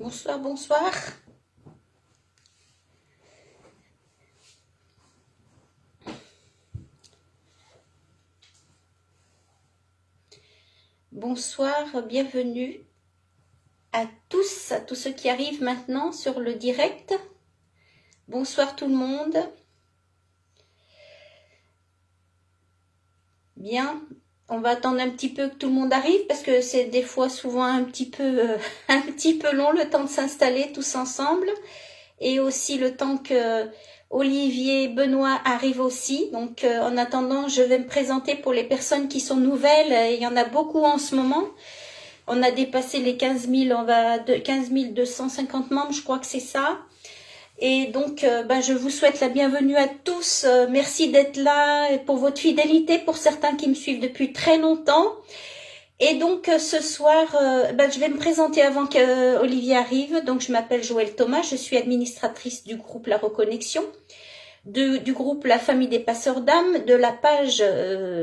Bonsoir, bonsoir. Bonsoir, bienvenue à tous ceux qui arrivent maintenant sur le direct. Bonsoir tout le monde. Bien, on va attendre un petit peu que tout le monde arrive parce que c'est des fois souvent un petit peu long le temps de s'installer tous ensemble et aussi le temps que Olivier Benoît arrive aussi. Donc en attendant, je vais me présenter pour les personnes qui sont nouvelles. Il y en a beaucoup en ce moment. On a dépassé les 15 000, on va de 15 250 membres, je crois que c'est ça. Et donc, je vous souhaite la bienvenue à tous. Merci d'être là et pour votre fidélité, pour certains qui me suivent depuis très longtemps. Et donc, ce soir, je vais me présenter avant que Olivier arrive. Donc, je m'appelle Joëlle Thomas, je suis administratrice du groupe La Reconnexion, du groupe La Famille des Passeurs d'âme, de la page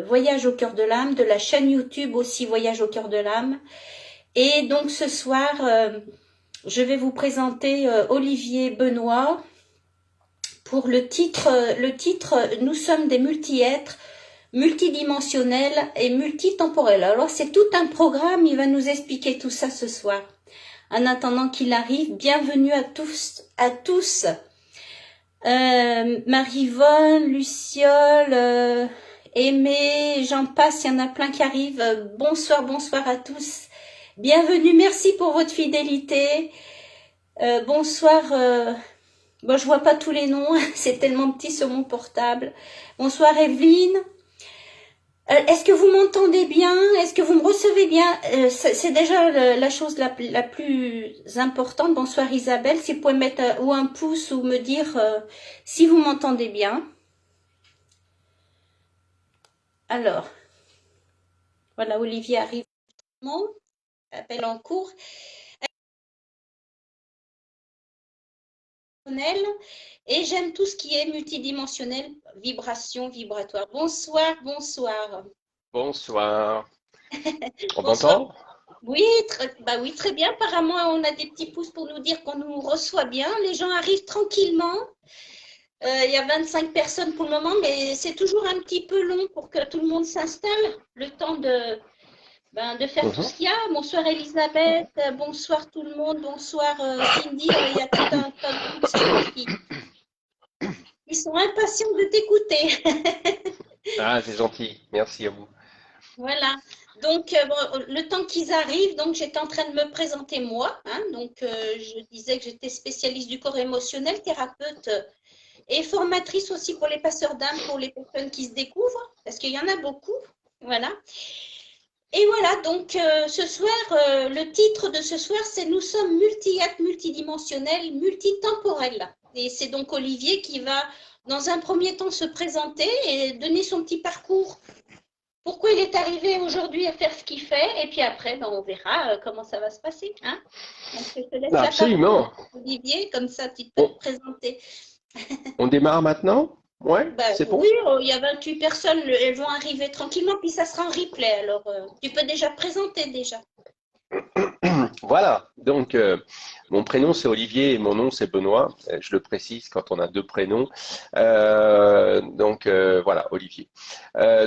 Voyage au cœur de l'âme, de la chaîne YouTube aussi Voyage au cœur de l'âme. Et donc, ce soir, je vais vous présenter Olivier Benoît pour le titre « Nous sommes des multi-êtres, multidimensionnels et multitemporels ». Alors, c'est tout un programme, il va nous expliquer tout ça ce soir. En attendant qu'il arrive, bienvenue à tous. Marivonne, Luciole, Aimé, j'en passe, il y en a plein qui arrivent. Bonsoir à tous. Bienvenue, merci pour votre fidélité. Bonsoir, je vois pas tous les noms, c'est tellement petit sur mon portable. Bonsoir Evelyne. Est-ce que vous m'entendez bien? Est-ce que vous me recevez bien? C'est déjà la chose la plus importante. Bonsoir Isabelle, si vous pouvez mettre ou un pouce ou me dire si vous m'entendez bien. Alors, voilà, Olivier arrive. Appel en cours. Et j'aime tout ce qui est multidimensionnel, vibration, vibratoire. Bonsoir. Bonsoir. On Bonsoir. m'entend? Oui, oui, très bien. Apparemment, on a des petits pouces pour nous dire qu'on nous reçoit bien. Les gens arrivent tranquillement. Il y a 25 personnes pour le moment, mais c'est toujours un petit peu long pour que tout le monde s'installe. Le temps de faire tout ce qu'il y a. Bonsoir Elisabeth, bonsoir tout le monde, bonsoir Cindy. Il y a tout un tas de personnes qui sont impatients de t'écouter. Ah, c'est gentil. Merci à vous. Voilà. Donc, le temps qu'ils arrivent, donc j'étais en train de me présenter moi. Donc, je disais que j'étais spécialiste du corps émotionnel, thérapeute et formatrice aussi pour les passeurs d'âme, pour les personnes qui se découvrent, parce qu'il y en a beaucoup. Voilà. Et voilà, donc ce soir, le titre de ce soir, c'est « Nous sommes multi-êtres, multidimensionnels, multitemporels ». Et c'est donc Olivier qui va, dans un premier temps, se présenter et donner son petit parcours. Pourquoi il est arrivé aujourd'hui à faire ce qu'il fait, et puis après, on verra comment ça va se passer. Donc, je te laisse Absolument. la parole, Olivier, comme ça tu peux te présenter. On démarre maintenant? Ouais, c'est bon. Oui, il y a 28 personnes, elles vont arriver tranquillement, puis ça sera en replay. Alors, tu peux déjà te présenter déjà. Voilà, donc mon prénom c'est Olivier et mon nom c'est Benoît. Je le précise quand on a deux prénoms. Voilà, Olivier. Un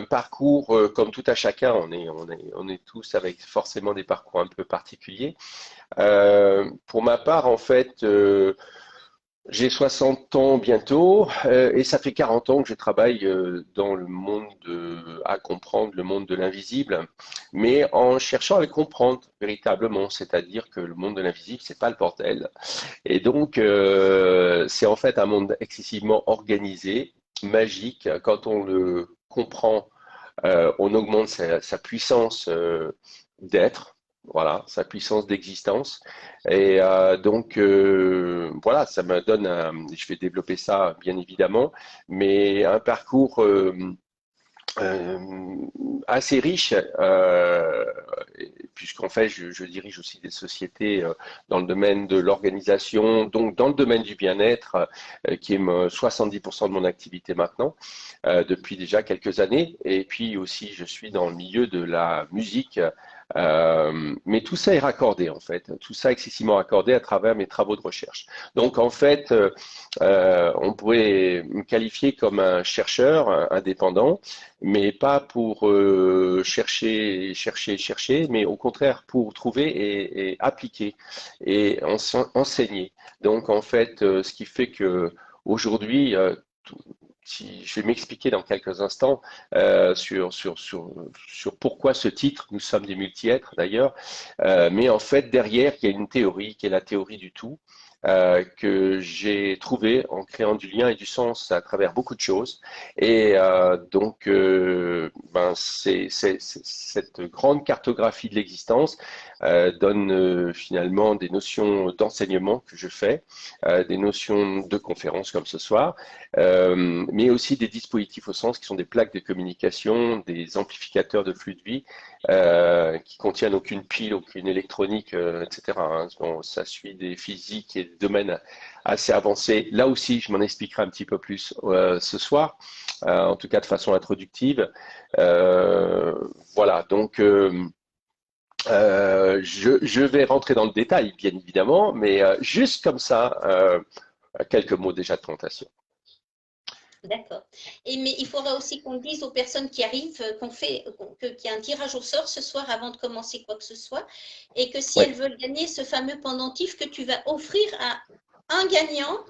parcours comme tout à chacun, on est tous avec forcément des parcours un peu particuliers. Pour ma part, en fait, j'ai 60 ans bientôt et ça fait 40 ans que je travaille dans le monde à comprendre le monde de l'invisible, mais en cherchant à le comprendre véritablement, c'est-à-dire que le monde de l'invisible, c'est pas le bordel. Et donc, c'est en fait un monde excessivement organisé, magique. Quand on le comprend, on augmente sa puissance d'être. Voilà, sa puissance d'existence. Et voilà, ça me donne, je vais développer ça bien évidemment, mais un parcours euh, assez riche, puisqu'en fait, je dirige aussi des sociétés dans le domaine de l'organisation, donc dans le domaine du bien-être, qui est 70% de mon activité maintenant, depuis déjà quelques années. Et puis aussi, je suis dans le milieu de la musique Mais tout ça est raccordé en fait, tout ça est excessivement raccordé à travers mes travaux de recherche. Donc en fait, on pourrait me qualifier comme un chercheur indépendant, mais pas pour chercher, mais au contraire pour trouver et appliquer et enseigner. Donc en fait, ce qui fait que aujourd'hui, si je vais m'expliquer dans quelques instants sur pourquoi ce titre, nous sommes des multi-êtres d'ailleurs, mais en fait derrière il y a une théorie qui est la théorie du tout, que j'ai trouvée en créant du lien et du sens à travers beaucoup de choses. Et donc, cette grande cartographie de l'existence donne finalement des notions d'enseignement que je fais, des notions de conférences comme ce soir, mais aussi des dispositifs au sens qui sont des plaques de communication, des amplificateurs de flux de vie qui contiennent aucune pile, aucune électronique, etc. Hein. Bon, ça suit des physiques et des domaines assez avancés. Là aussi, je m'en expliquerai un petit peu plus ce soir, en tout cas de façon introductive. Voilà, donc je vais rentrer dans le détail, bien évidemment, mais juste comme ça, quelques mots déjà de présentation. D'accord. Mais il faudra aussi qu'on dise aux personnes qui arrivent qu'il y a un tirage au sort ce soir avant de commencer quoi que ce soit, et que si Oui, elles veulent gagner ce fameux pendentif que tu vas offrir à un gagnant.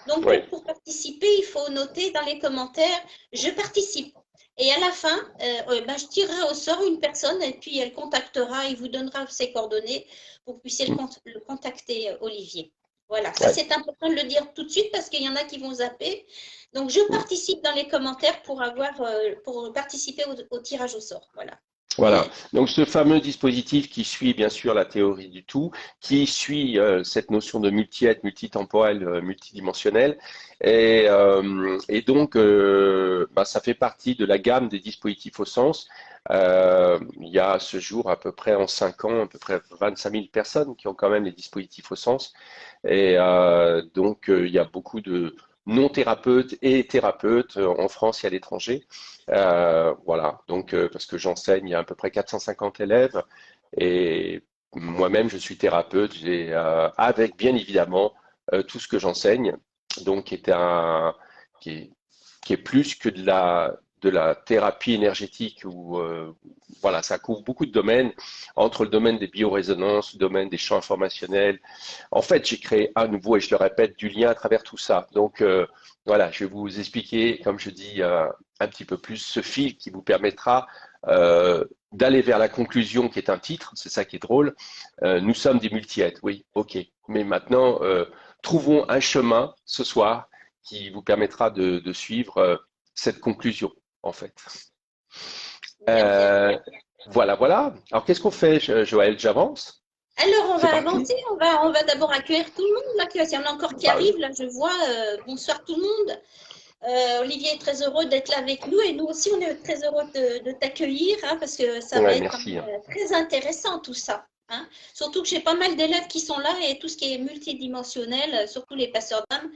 Donc oui. pour participer, il faut noter dans les commentaires je participe. Et à la fin, je tirerai au sort une personne et puis elle contactera, il vous donnera ses coordonnées pour que vous puissiez le contacter, Olivier. Voilà, ça Ouais. c'est important de le dire tout de suite parce qu'il y en a qui vont zapper. Donc, je participe dans les commentaires pour participer au tirage au sort. Voilà. Voilà. Donc, ce fameux dispositif qui suit bien sûr la théorie du tout, qui suit cette notion de multi-être, multitemporel, multidimensionnel, et donc ça fait partie de la gamme des dispositifs au sens. Il y a à ce jour à peu près en 5 ans, à peu près 25 000 personnes qui ont quand même les dispositifs au sens. Et donc, il y a beaucoup de non-thérapeutes et thérapeutes en France et à l'étranger. Voilà, donc parce que j'enseigne, il y a à peu près 450 élèves et moi-même, je suis thérapeute avec bien évidemment tout ce que j'enseigne, donc qui est, qui est plus que de la thérapie énergétique où voilà, ça couvre beaucoup de domaines, entre le domaine des biorésonances, le domaine des champs informationnels. En fait, j'ai créé à nouveau, et je le répète, du lien à travers tout ça. Donc voilà, je vais vous expliquer, comme je dis, un petit peu plus ce fil qui vous permettra d'aller vers la conclusion qui est un titre, c'est ça qui est drôle. Nous sommes des multi-êtres, oui, ok. Mais maintenant, trouvons un chemin ce soir qui vous permettra de suivre cette conclusion, en fait. Bien, bien. Voilà, voilà. Alors, qu'est-ce qu'on fait, Joël? J'avance? Alors, on C'est va parti? avancer. On va d'abord accueillir tout le monde. Là, il y en a encore qui Bah oui. arrivent. Là, je vois. Bonsoir tout le monde. Olivier est très heureux d'être là avec nous et nous aussi, on est très heureux de t'accueillir hein, parce que ça va Ouais, être quand merci. même très intéressant tout ça. Hein. Surtout que j'ai pas mal d'élèves qui sont là et tout ce qui est multidimensionnel, surtout les passeurs d'âme,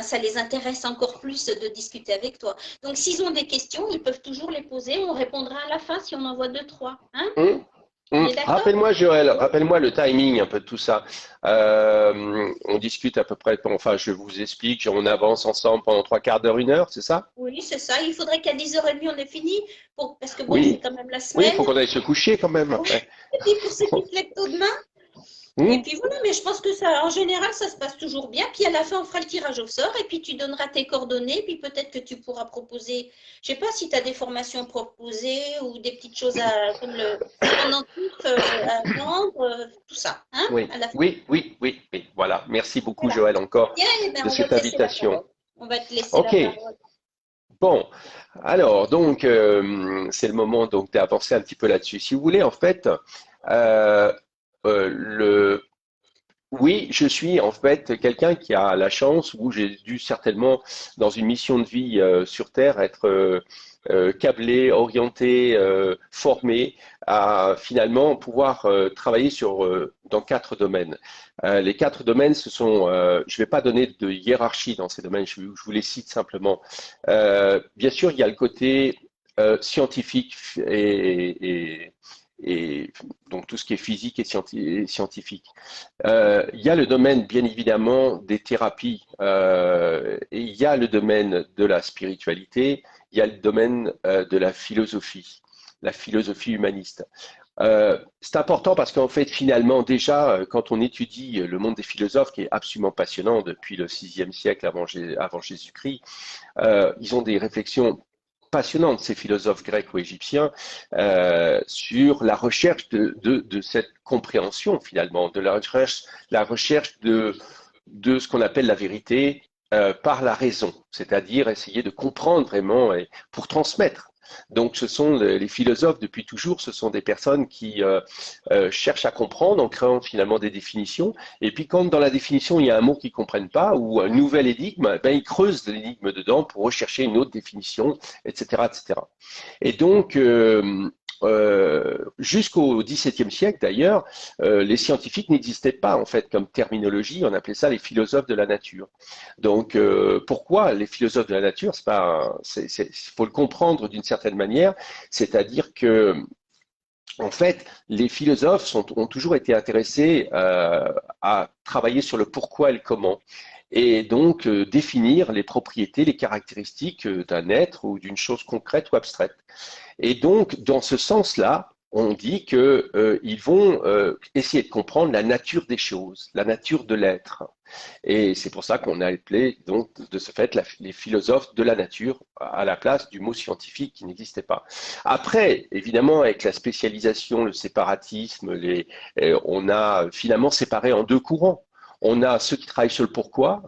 ça les intéresse encore plus de discuter avec toi. Donc, s'ils ont des questions, ils peuvent toujours les poser. On répondra à la fin si on en voit deux, trois. Hein. Hum, On est d'accord? Rappelle-moi, Joël, rappelle-moi le timing un peu de tout ça. On discute à peu près, enfin, je vous explique, on avance ensemble pendant 3/4 d'heure, 1 heure, c'est ça? Oui, c'est ça. Il faudrait qu'à 10h30, on ait fini parce que bon, c'est Oui. quand même la Oui, il semaine. faut qu'on aille se coucher quand même Ouais. après. Et puis pour ceux qui se lèvent tôt demain, et Hum, puis voilà, mais je pense que ça, en général, ça se passe toujours bien. Puis à la fin, on fera le tirage au sort et puis tu donneras tes coordonnées. Puis peut-être que tu pourras proposer, je sais pas si tu as des formations proposées ou des petites choses comme le pendentif à vendre, tout ça, hein, oui, à la fin. oui. Voilà. Merci beaucoup, Voilà. Joël, encore Bien, et ben, de on va cette te laisser la invitation. parole. On va te laisser la Ok. parole. Bon. Alors, donc, c'est le moment donc d'avancer un petit peu là-dessus. Si vous voulez, en fait, euh, le oui, je suis en fait quelqu'un qui a la chance, où j'ai dû certainement, dans une mission de vie sur Terre, être câblé, orienté, formé à finalement pouvoir travailler dans 4 domaines. Les 4 domaines, ce sont, je ne vais pas donner de hiérarchie dans ces domaines, je vous les cite simplement. Bien sûr, il y a le côté scientifique et donc tout ce qui est physique et scientifique. Il y a le domaine, bien évidemment, des thérapies, et il y a le domaine de la spiritualité, il y a le domaine de la philosophie humaniste. C'est important parce qu'en fait, finalement, déjà, quand on étudie le monde des philosophes, qui est absolument passionnant depuis le VIe siècle avant Jésus-Christ, ils ont des réflexions passionnantes, ces philosophes grecs ou égyptiens, sur la recherche de cette compréhension, finalement, de la recherche de ce qu'on appelle la vérité par la raison, c'est-à-dire essayer de comprendre vraiment et pour transmettre. Donc, ce sont les philosophes depuis toujours, ce sont des personnes qui cherchent à comprendre en créant finalement des définitions. Et puis, quand dans la définition il y a un mot qu'ils ne comprennent pas ou un nouvel énigme, ben, ils creusent l'énigme dedans pour rechercher une autre définition, etc., etc. Et donc, jusqu'au XVIIe siècle d'ailleurs, les scientifiques n'existaient pas en fait comme terminologie. On appelait ça les philosophes de la nature. Donc, pourquoi les philosophes de la nature? Faut le comprendre d'une certaine manière, c'est-à-dire que en fait, les philosophes ont toujours été intéressés à travailler sur le pourquoi et le comment, et donc définir les propriétés, les caractéristiques d'un être ou d'une chose concrète ou abstraite. Et donc, dans ce sens-là, on dit qu'ils vont essayer de comprendre la nature des choses, la nature de l'être. Et c'est pour ça qu'on a appelé, donc, de ce fait, les philosophes de la nature à la place du mot scientifique qui n'existait pas. Après, évidemment, avec la spécialisation, le séparatisme, on a finalement séparé en deux courants. On a ceux qui travaillent sur le pourquoi,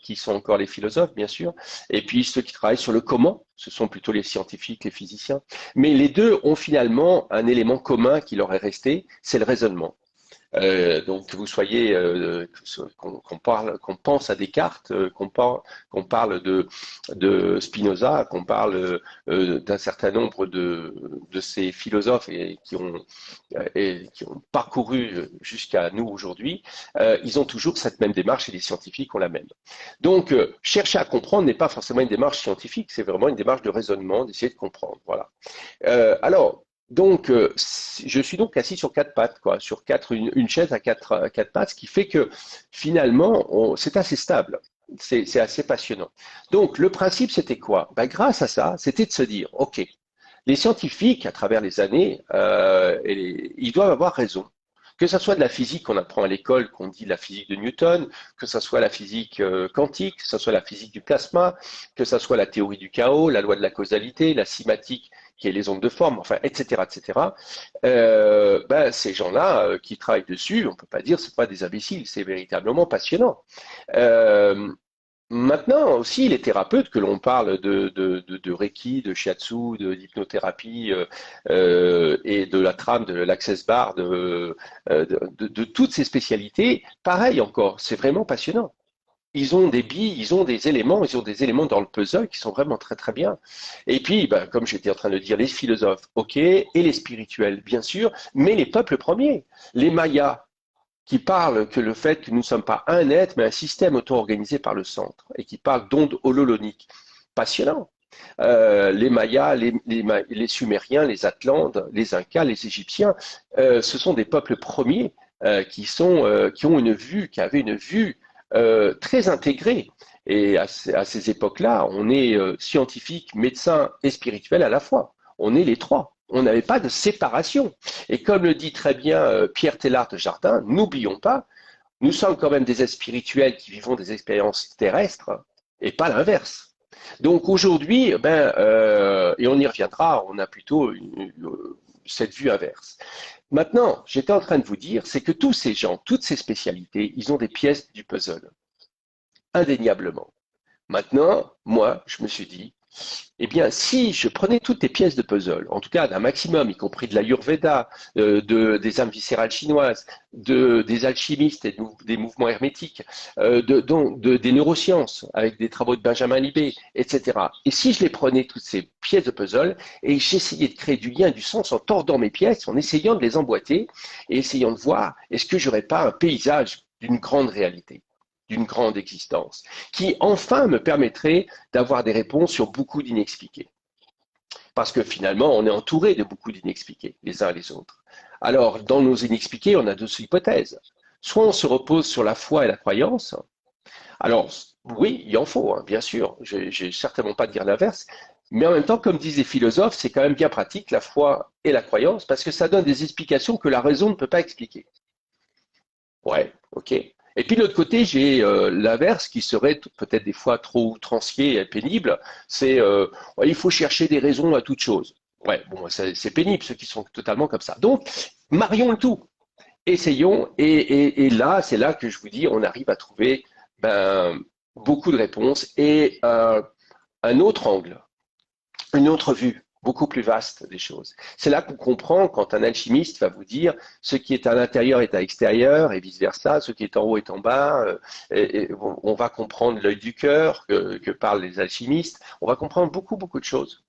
qui sont encore les philosophes, bien sûr, et puis ceux qui travaillent sur le comment, ce sont plutôt les scientifiques, les physiciens. Mais les deux ont finalement un élément commun qui leur est resté, c'est le raisonnement. Donc que vous soyez qu'on pense à Descartes, qu'on parle de Spinoza, qu'on parle d'un certain nombre de ces philosophes qui ont parcouru jusqu'à nous aujourd'hui, ils ont toujours cette même démarche et les scientifiques ont la même. Donc chercher à comprendre n'est pas forcément une démarche scientifique, c'est vraiment une démarche de raisonnement, d'essayer de comprendre. Voilà. Alors donc, je suis donc assis sur quatre pattes, quoi, sur une chaise à quatre pattes, ce qui fait que finalement, c'est assez stable. C'est assez passionnant. Donc, le principe, c'était quoi? Ben, grâce à ça, c'était de se dire, OK, les scientifiques, à travers les années, ils doivent avoir raison. Que ce soit de la physique qu'on apprend à l'école, qu'on dit la physique de Newton, que ce soit la physique quantique, que ce soit la physique du plasma, que ce soit la théorie du chaos, la loi de la causalité, la cymatique, qui est les ondes de forme, enfin, etc., etc. Ben, ces gens-là qui travaillent dessus, on peut pas dire c'est pas des imbéciles, c'est véritablement passionnant. Euh, Maintenant aussi, les thérapeutes, que l'on parle de Reiki, de Shiatsu, d'hypnothérapie et de la trame, de l'Access Bar, de toutes ces spécialités, pareil encore, c'est vraiment passionnant. Ils ont des billes, ils ont des éléments dans le puzzle qui sont vraiment très très bien. Et puis, ben, comme j'étais en train de dire, les philosophes, ok, et les spirituels, bien sûr, mais les peuples premiers, les Mayas, qui parle que le fait que nous ne sommes pas un être, mais un système auto-organisé par le centre, et qui parle d'ondes hololoniques. Passionnant. Les Mayas, les Sumériens, les Atlantes, les Incas, les Égyptiens, ce sont des peuples premiers qui ont une vue, qui avaient une vue très intégrée. Et à ces époques-là, on est scientifique, médecin et spirituel à la fois. On est les trois. On n'avait pas de séparation. Et comme le dit très bien Pierre Teilhard de Chardin, n'oublions pas, nous sommes quand même des êtres spirituels qui vivons des expériences terrestres et pas l'inverse. Donc aujourd'hui, et on y reviendra, on a plutôt cette vue inverse. Maintenant, j'étais en train de vous dire, c'est que tous ces gens, toutes ces spécialités, ils ont des pièces du puzzle, indéniablement. Maintenant, moi, je me suis dit, eh bien, si je prenais toutes les pièces de puzzle, en tout cas d'un maximum, y compris de l'Ayurveda, des âmes viscérales chinoises, des alchimistes et des mouvements hermétiques, des neurosciences avec des travaux de Benjamin Libet, etc. Et si je les prenais toutes ces pièces de puzzle et j'essayais de créer du lien et du sens en tordant mes pièces, en essayant de les emboîter et essayant de voir est-ce que j'aurais pas un paysage d'une grande réalité, d'une grande existence, qui enfin me permettrait d'avoir des réponses sur beaucoup d'inexpliqués. Parce que finalement, on est entouré de beaucoup d'inexpliqués, les uns les autres. Alors, dans nos inexpliqués, on a deux hypothèses. Soit on se repose sur la foi et la croyance. Alors, oui, il en faut, hein, bien sûr. Je n'ai certainement pas de dire l'inverse. Mais en même temps, comme disent les philosophes, c'est quand même bien pratique, la foi et la croyance, parce que ça donne des explications que la raison ne peut pas expliquer. Ouais, ok. Et puis de l'autre côté, j'ai l'inverse qui serait peut-être des fois trop outrancier et pénible. C'est ouais, il faut chercher des raisons à toute chose. Ouais, bon, c'est pénible ceux qui sont totalement comme ça. Donc, marions le tout, essayons. Et là, c'est là que je vous dis, on arrive à trouver ben, beaucoup de réponses et un autre angle, une autre vue, beaucoup plus vaste des choses. C'est là qu'on comprend quand un alchimiste va vous dire ce qui est à l'intérieur est à l'extérieur et vice-versa, ce qui est en haut est en bas. Et on va comprendre l'œil du cœur que parlent les alchimistes. On va comprendre beaucoup, beaucoup de choses.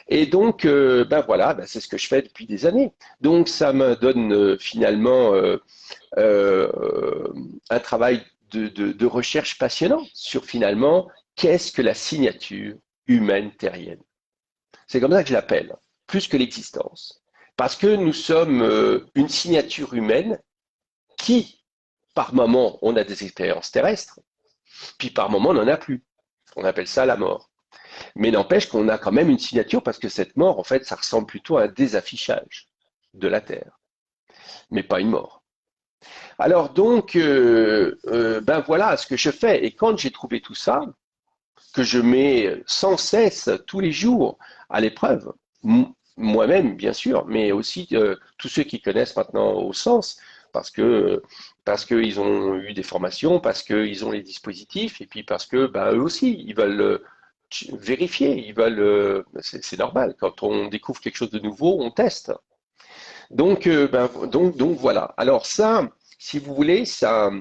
Et donc, ben voilà, ben c'est ce que je fais depuis des années. Donc, ça me donne finalement un travail de recherche passionnant sur finalement qu'est-ce que la signature humaine terrienne. C'est comme ça que je l'appelle, plus que l'existence. Parce que nous sommes une signature humaine qui, par moment, on a des expériences terrestres, puis par moment, on n'en a plus. On appelle ça la mort. Mais n'empêche qu'on a quand même une signature parce que cette mort, en fait, ça ressemble plutôt à un désaffichage de la Terre, mais pas une mort. Alors donc, ben voilà ce que je fais. Et quand j'ai trouvé tout ça, que je mets sans cesse, tous les jours, à l'épreuve, moi-même, bien sûr, mais aussi tous ceux qui connaissent maintenant au sens, parce qu'ils ont eu des formations, parce qu'ils ont les dispositifs, et puis parce que ben, eux aussi, ils veulent vérifier, ils veulent, c'est normal, quand on découvre quelque chose de nouveau, on teste. Donc, donc voilà. Alors ça, si vous voulez, ça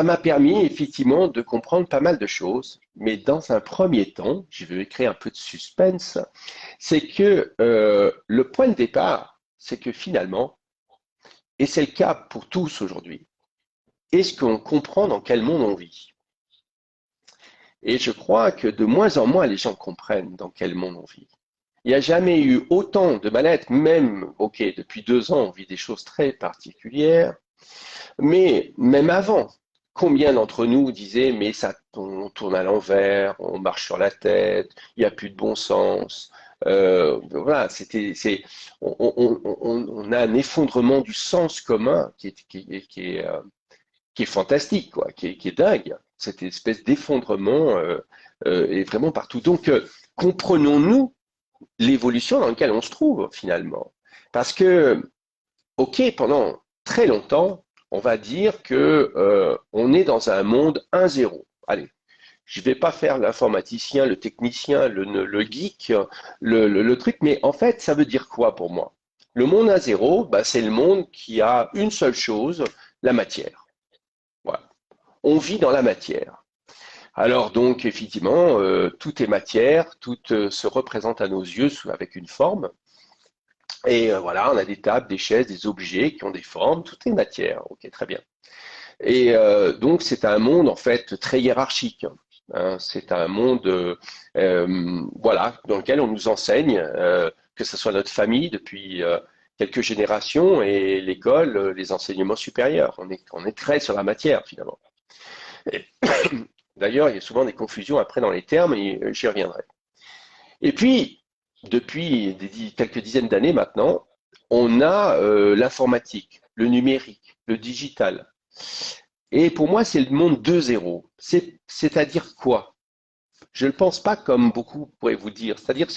m'a permis effectivement de comprendre pas mal de choses, mais dans un premier temps, je vais créer un peu de suspense, c'est que le point de départ, c'est que finalement, et c'est le cas pour tous aujourd'hui, est-ce qu'on comprend dans quel monde on vit? Et je crois que de moins en moins les gens comprennent dans quel monde on vit. Il n'y a jamais eu autant de mal-être, même, ok, depuis 2 ans, on vit des choses très particulières, mais même avant, combien d'entre nous disaient, mais ça, on tourne à l'envers, on marche sur la tête, il n'y a plus de bon sens. Voilà, on a un effondrement du sens commun qui est fantastique, quoi, qui est dingue. Cette espèce d'effondrement est vraiment partout. Donc, comprenons-nous l'évolution dans laquelle on se trouve finalement. Parce que, ok, pendant très longtemps, on va dire que on est dans un monde 1-0. Allez, je ne vais pas faire l'informaticien, le technicien, le geek, le truc, mais en fait, ça veut dire quoi pour moi? Le monde 1-0, bah, c'est le monde qui a une seule chose, la matière. Voilà. On vit dans la matière. Alors donc, effectivement, tout est matière, tout se représente à nos yeux avec une forme. Et voilà, on a des tables, des chaises, des objets qui ont des formes, tout est matière. Ok, très bien. Et donc, c'est un monde en fait très hiérarchique. Hein. C'est un monde, voilà, dans lequel on nous enseigne, que ce soit notre famille depuis quelques générations et l'école, les enseignements supérieurs. On est très sur la matière finalement. Et, d'ailleurs, il y a souvent des confusions après dans les termes et j'y reviendrai. Et puis, depuis quelques dizaines d'années maintenant, on a l'informatique, le numérique, le digital. Et pour moi, c'est le monde 2.0. C'est-à-dire quoi? Je ne le pense pas comme beaucoup pourraient vous dire. C'est-à-dire,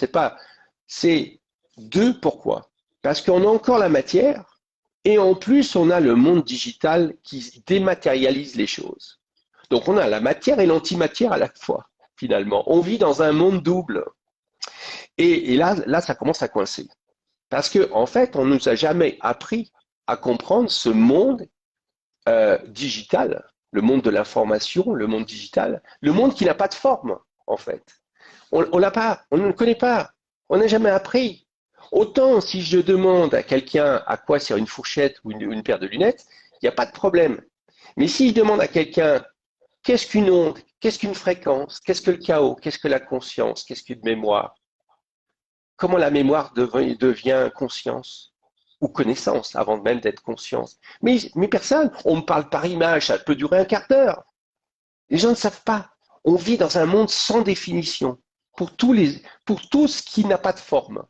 c'est deux pourquoi? Parce qu'on a encore la matière et en plus, on a le monde digital qui dématérialise les choses. Donc, on a la matière et l'antimatière à la fois, finalement. On vit dans un monde double. Et là, ça commence à coincer. Parce que, en fait, on ne nous a jamais appris à comprendre ce monde digital, le monde de l'information, le monde digital, le monde qui n'a pas de forme, en fait. On l'a pas, on ne le connaît pas, on n'a jamais appris. Autant si je demande à quelqu'un à quoi sert une fourchette ou une paire de lunettes, il n'y a pas de problème. Mais si je demande à quelqu'un qu'est-ce qu'une onde, qu'est-ce qu'une fréquence, qu'est-ce que le chaos, qu'est-ce que la conscience, qu'est-ce qu'une mémoire, comment la mémoire devient conscience ou connaissance avant même d'être conscience. Mais personne, on me parle par image, ça peut durer un quart d'heure. Les gens ne savent pas. On vit dans un monde sans définition pour tout ce qui n'a pas de forme.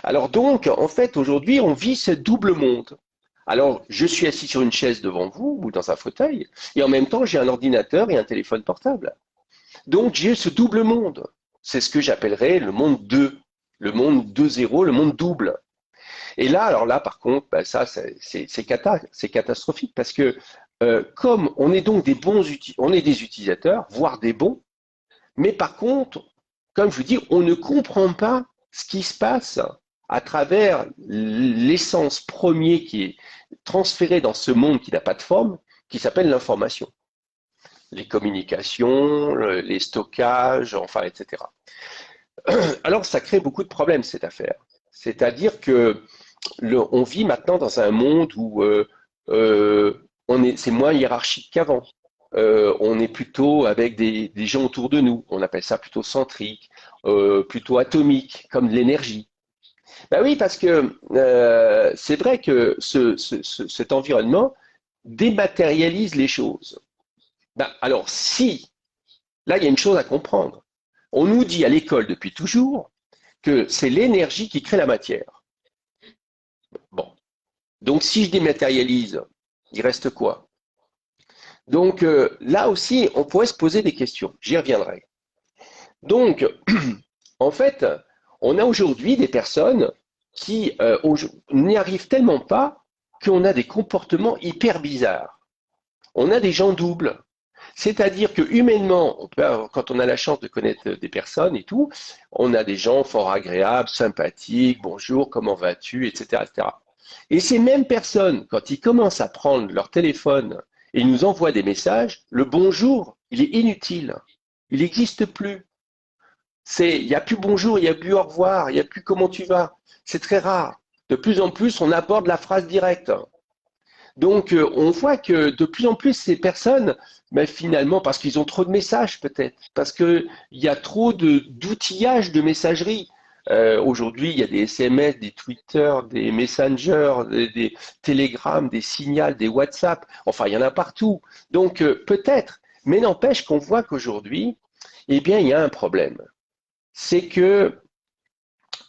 Alors donc, en fait, aujourd'hui, on vit ce double monde. Alors, je suis assis sur une chaise devant vous ou dans un fauteuil, et en même temps, j'ai un ordinateur et un téléphone portable. Donc, j'ai ce double monde. C'est ce que j'appellerais le monde 2, le monde 2.0, le monde double. Et là, alors là, par contre, ben ça, c'est catastrophique parce que comme on est donc on est des utilisateurs, voire des bons, mais par contre, comme je vous dis, on ne comprend pas ce qui se passe à travers l'essence première qui est transférée dans ce monde qui n'a pas de forme, qui s'appelle l'information. Les communications, les stockages, enfin, etc. Alors, ça crée beaucoup de problèmes, cette affaire. C'est-à-dire que on vit maintenant dans un monde où c'est moins hiérarchique qu'avant. On est plutôt avec des gens autour de nous. On appelle ça plutôt centrique, plutôt atomique, comme de l'énergie. Ben oui, parce que c'est vrai que cet environnement dématérialise les choses. Ben, alors, là, il y a une chose à comprendre. On nous dit à l'école depuis toujours que c'est l'énergie qui crée la matière. Bon. Donc, si je dématérialise, il reste quoi? Donc, là aussi, on pourrait se poser des questions. J'y reviendrai. Donc, en fait, on a aujourd'hui des personnes qui n'y arrivent tellement pas qu'on a des comportements hyper bizarres. On a des gens doubles. C'est-à-dire que humainement, quand on a la chance de connaître des personnes et tout, on a des gens fort agréables, sympathiques, bonjour, comment vas-tu, etc., etc. Et ces mêmes personnes, quand ils commencent à prendre leur téléphone et ils nous envoient des messages, le bonjour, il est inutile. Il n'existe plus. Il n'y a plus bonjour, il n'y a plus au revoir, il n'y a plus comment tu vas. C'est très rare. De plus en plus, on aborde la phrase directe. Donc, on voit que de plus en plus, ces personnes, ben, finalement, parce qu'ils ont trop de messages peut-être, parce qu'il y a trop d'outillage de messagerie. Aujourd'hui, il y a des SMS, des Twitter, des Messengers, des Telegram, des Signals, des WhatsApp. Enfin, il y en a partout. Donc, peut-être, mais n'empêche qu'on voit qu'aujourd'hui, eh bien, il y a un problème. C'est que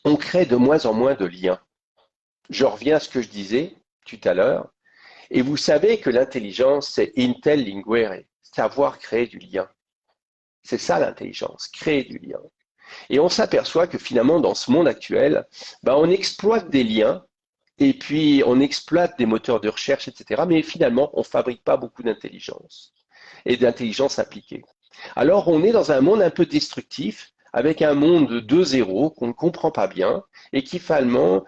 on crée de moins en moins de liens. Je reviens à ce que je disais tout à l'heure. Et vous savez que l'intelligence, c'est intel linguere, savoir créer du lien. C'est ça l'intelligence, créer du lien. Et on s'aperçoit que finalement, dans ce monde actuel, ben, on exploite des liens et puis on exploite des moteurs de recherche, etc. Mais finalement, on ne fabrique pas beaucoup d'intelligence et d'intelligence appliquée. Alors, on est dans un monde un peu destructif, avec un monde de 2.0 qu'on ne comprend pas bien et qui finalement,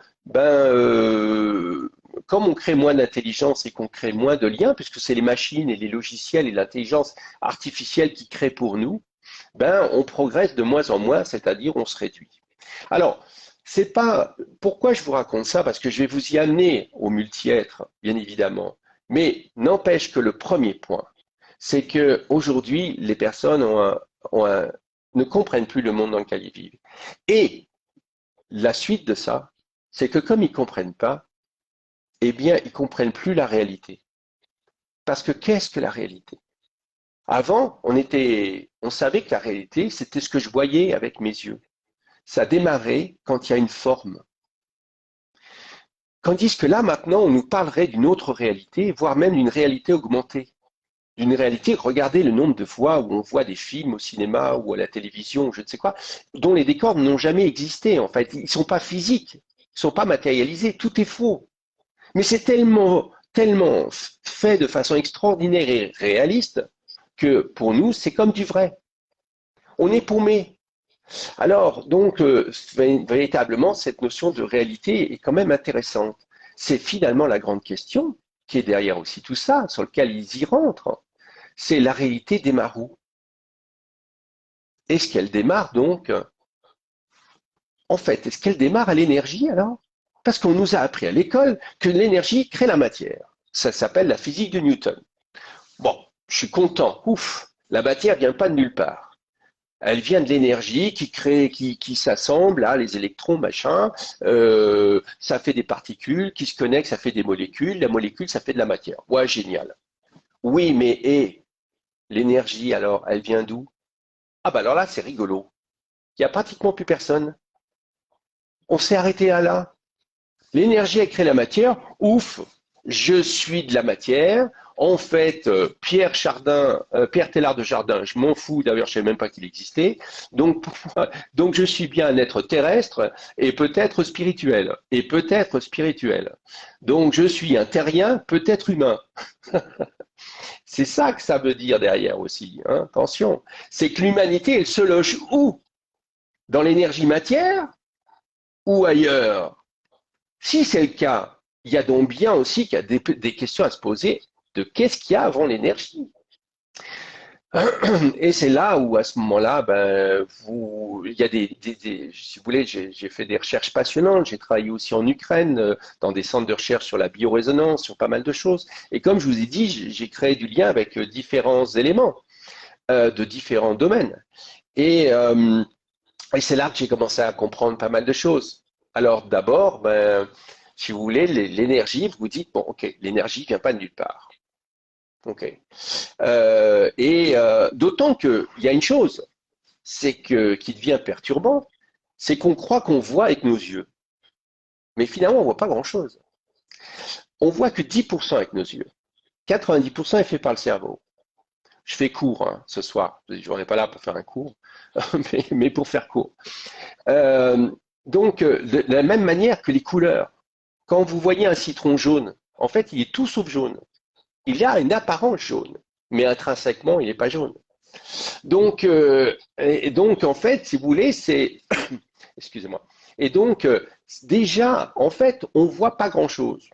comme on crée moins d'intelligence et qu'on crée moins de liens, puisque c'est les machines et les logiciels et l'intelligence artificielle qui créent pour nous, ben, on progresse de moins en moins, c'est-à-dire on se réduit. Alors, c'est pas pourquoi je vous raconte ça, parce que je vais vous y amener au multi-être, bien évidemment. Mais n'empêche que le premier point, c'est que aujourd'hui, les personnes ne comprennent plus le monde dans lequel ils vivent. Et la suite de ça, c'est que comme ils ne comprennent pas, eh bien, ils ne comprennent plus la réalité. Parce que qu'est-ce que la réalité? Avant, on savait que la réalité, c'était ce que je voyais avec mes yeux. Ça démarrait quand il y a une forme. Tandis que là, maintenant, on nous parlerait d'une autre réalité, voire même d'une réalité augmentée. D'une réalité, regardez le nombre de fois où on voit des films au cinéma ou à la télévision, je ne sais quoi, dont les décors n'ont jamais existé, en fait. Ils ne sont pas physiques, ils ne sont pas matérialisés, tout est faux. Mais c'est tellement fait de façon extraordinaire et réaliste que pour nous, c'est comme du vrai. On est paumé. Alors, donc, véritablement, cette notion de réalité est quand même intéressante. C'est finalement la grande question qui est derrière aussi tout ça, sur lequel ils y rentrent. C'est la réalité démarre où? Est-ce qu'elle démarre donc, en fait, est-ce qu'elle démarre à l'énergie alors? Parce qu'on nous a appris à l'école que l'énergie crée la matière. Ça s'appelle la physique de Newton. Bon, je suis content, ouf, la matière vient pas de nulle part. Elle vient de l'énergie qui crée, qui s'assemble, là, les électrons, machin, ça fait des particules qui se connectent, ça fait des molécules, la molécule, ça fait de la matière. Ouais, génial. Oui, mais et l'énergie, alors, elle vient d'où? Ah bah alors là, c'est rigolo. Il n'y a pratiquement plus personne. On s'est arrêté à là. L'énergie a créé la matière. Ouf, je suis de la matière. En fait, Pierre Teilhard de Chardin, je m'en fous. D'ailleurs, je ne savais même pas qu'il existait. Donc, je suis bien un être terrestre et peut-être spirituel. Et peut-être spirituel. Donc, je suis un terrien, peut-être humain. C'est ça que ça veut dire derrière aussi. Hein. Attention. C'est que l'humanité, elle se loge où? Dans l'énergie matière ou ailleurs? Si c'est le cas, il y a donc bien aussi qu'il y a des questions à se poser de qu'est-ce qu'il y a avant l'énergie. Et c'est là où, à ce moment-là, il y a si vous voulez, j'ai fait des recherches passionnantes. J'ai travaillé aussi en Ukraine, dans des centres de recherche sur la biorésonance, sur pas mal de choses. Et comme je vous ai dit, j'ai créé du lien avec différents éléments de différents domaines. Et c'est là que j'ai commencé à comprendre pas mal de choses. Alors d'abord, si vous voulez, l'énergie, vous vous dites, bon, ok, l'énergie vient pas de nulle part. Ok. D'autant qu'il y a une chose, c'est que qui devient perturbant, c'est qu'on croit qu'on voit avec nos yeux. Mais finalement, on voit pas grand-chose. On voit que 10% avec nos yeux. 90% est fait par le cerveau. Je fais court hein, ce soir. Je ne pas là pour faire un cours, mais pour faire court. Donc, de la même manière que les couleurs. Quand vous voyez un citron jaune, en fait, il est tout sauf jaune. Il a une apparence jaune, mais intrinsèquement, il n'est pas jaune. Donc, en fait, si vous voulez, c'est... Excusez-moi. Et donc, déjà, en fait, on ne voit pas grand-chose.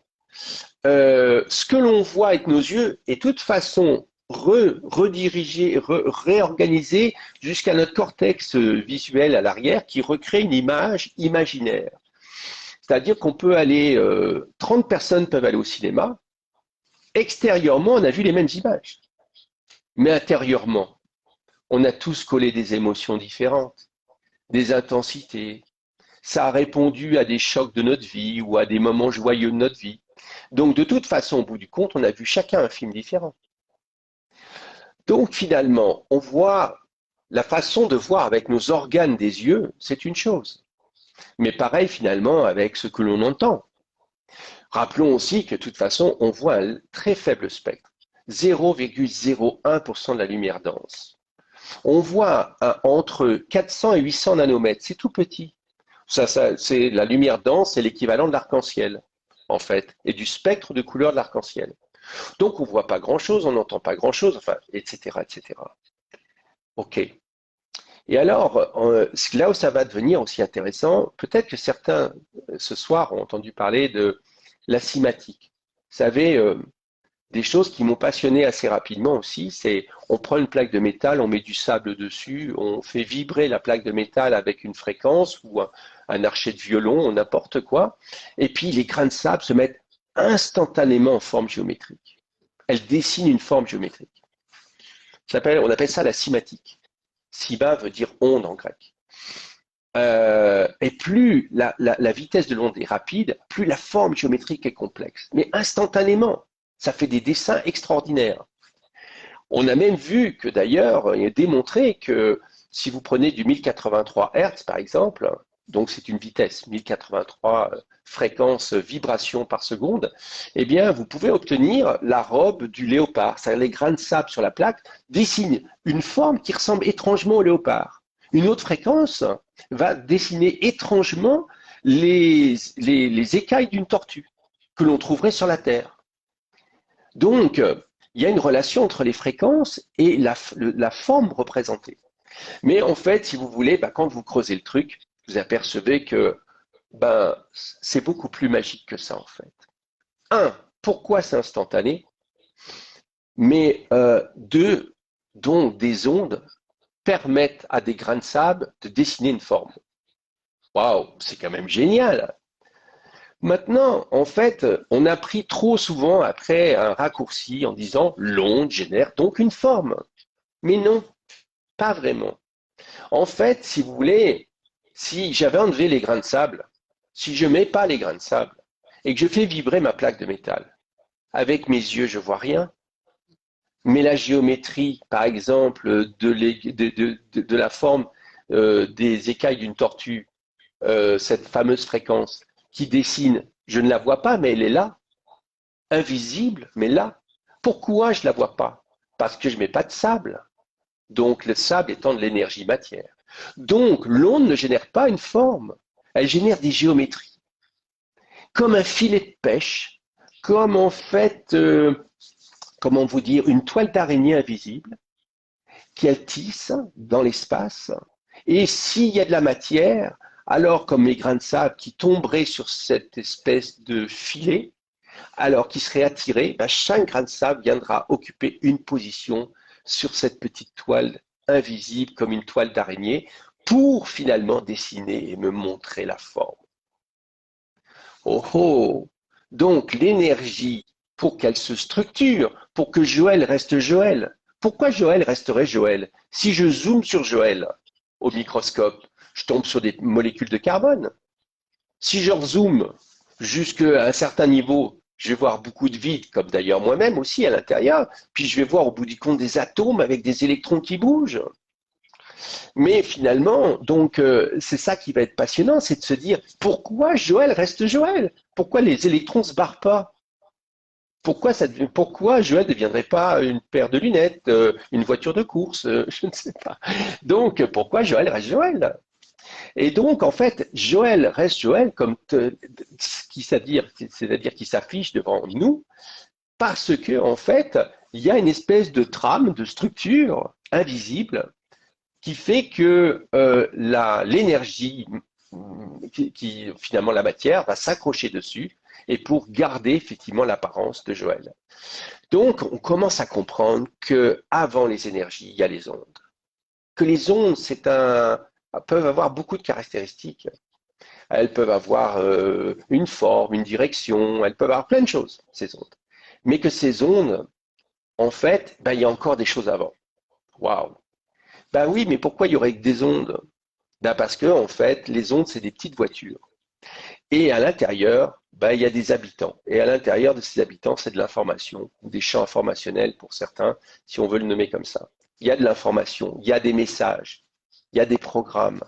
Ce que l'on voit avec nos yeux est de toute façon redirigé, réorganisé jusqu'à notre cortex visuel à l'arrière qui recrée une image imaginaire. C'est-à-dire qu'on peut aller, 30 personnes peuvent aller au cinéma, extérieurement, on a vu les mêmes images. Mais intérieurement, on a tous collé des émotions différentes, des intensités. Ça a répondu à des chocs de notre vie ou à des moments joyeux de notre vie. Donc, de toute façon, au bout du compte, on a vu chacun un film différent. Donc, finalement, on voit la façon de voir avec nos organes des yeux, c'est une chose. Mais pareil, finalement, avec ce que l'on entend. Rappelons aussi que de toute façon, on voit un très faible spectre. 0,01% de la lumière dense. On voit entre 400 et 800 nanomètres. C'est tout petit. C'est la lumière dense, c'est l'équivalent de l'arc-en-ciel, en fait, et du spectre de couleur de l'arc-en-ciel. Donc, on ne voit pas grand-chose, on n'entend pas grand-chose, enfin, etc., etc. OK. Et alors, là où ça va devenir aussi intéressant, peut-être que certains, ce soir, ont entendu parler de la cinématique. Vous savez, des choses qui m'ont passionné assez rapidement aussi, c'est on prend une plaque de métal, on met du sable dessus, on fait vibrer la plaque de métal avec une fréquence ou un archet de violon, n'importe quoi, et puis les grains de sable se mettent instantanément en forme géométrique. Elles dessinent une forme géométrique. On appelle ça la cinématique. Ciba veut dire onde en grec. Et plus la vitesse de l'onde est rapide, plus la forme géométrique est complexe. Mais instantanément, ça fait des dessins extraordinaires. On a même vu que d'ailleurs, il est démontré que si vous prenez du 1083 Hz par exemple, donc c'est une vitesse 1083 fréquences vibrations par seconde, eh bien vous pouvez obtenir la robe du léopard. C'est-à-dire les grains de sable sur la plaque dessinent une forme qui ressemble étrangement au léopard. Une autre fréquence va dessiner étrangement les écailles d'une tortue que l'on trouverait sur la Terre. Donc, il y a une relation entre les fréquences et la forme représentée. Mais en fait, si vous voulez, quand vous creusez le truc, vous apercevez que c'est beaucoup plus magique que ça en fait. Un, pourquoi c'est instantané? Mais deux, donc des ondes permettent à des grains de sable de dessiner une forme. Waouh, c'est quand même génial! Maintenant, en fait, on a pris trop souvent après un raccourci en disant l'onde génère donc une forme. Mais non, pas vraiment. En fait, si vous voulez, si j'avais enlevé les grains de sable, si je ne mets pas les grains de sable et que je fais vibrer ma plaque de métal, avec mes yeux, je vois rien. Mais la géométrie, par exemple, de la forme des écailles d'une tortue, cette fameuse fréquence qui dessine, je ne la vois pas, mais elle est là, invisible, mais là. Pourquoi je ne la vois pas? Parce que je ne mets pas de sable. Donc le sable étant de l'énergie matière. Donc l'onde ne génère pas une forme, elle génère des géométries. Comme un filet de pêche, comme en fait, comment vous dire, une toile d'araignée invisible qu'elle tisse dans l'espace. Et s'il y a de la matière, alors comme les grains de sable qui tomberaient sur cette espèce de filet, alors qui serait attiré, ben chaque grain de sable viendra occuper une position sur cette petite toile invisible comme une toile d'araignée pour finalement dessiner et me montrer la forme. Oh oh! Donc l'énergie, pour qu'elle se structure, pour que Joël reste Joël. Pourquoi Joël resterait Joël? Si je zoome sur Joël au microscope, je tombe sur des molécules de carbone. Si je zoome jusqu'à un certain niveau, je vais voir beaucoup de vide, comme d'ailleurs moi-même aussi à l'intérieur, puis je vais voir au bout du compte des atomes avec des électrons qui bougent. Mais finalement, donc, c'est ça qui va être passionnant, c'est de se dire pourquoi Joël reste Joël? Pourquoi les électrons ne se barrent pas? Pourquoi Joël ne deviendrait pas une paire de lunettes, une voiture de course, je ne sais pas. Donc, pourquoi Joël reste Joël? Et donc, en fait, Joël reste Joël comme c'est-à-dire qu'il s'affiche devant nous parce que, en fait, il y a une espèce de trame, de structure invisible qui fait que l'énergie, finalement la matière, va s'accrocher dessus et pour garder effectivement l'apparence de Joël. Donc, on commence à comprendre que avant les énergies, il y a les ondes. Que les ondes, peuvent avoir beaucoup de caractéristiques. Elles peuvent avoir une forme, une direction, elles peuvent avoir plein de choses, ces ondes. Mais que ces ondes, en fait, ben, il y a encore des choses avant. Waouh! Ben oui, mais pourquoi il y aurait que des ondes? Ben parce que, en fait, les ondes, c'est des petites voitures. Et à l'intérieur, ben, il y a des habitants. Et à l'intérieur de ces habitants, c'est de l'information, ou des champs informationnels pour certains, si on veut le nommer comme ça. Il y a de l'information, il y a des messages, il y a des programmes,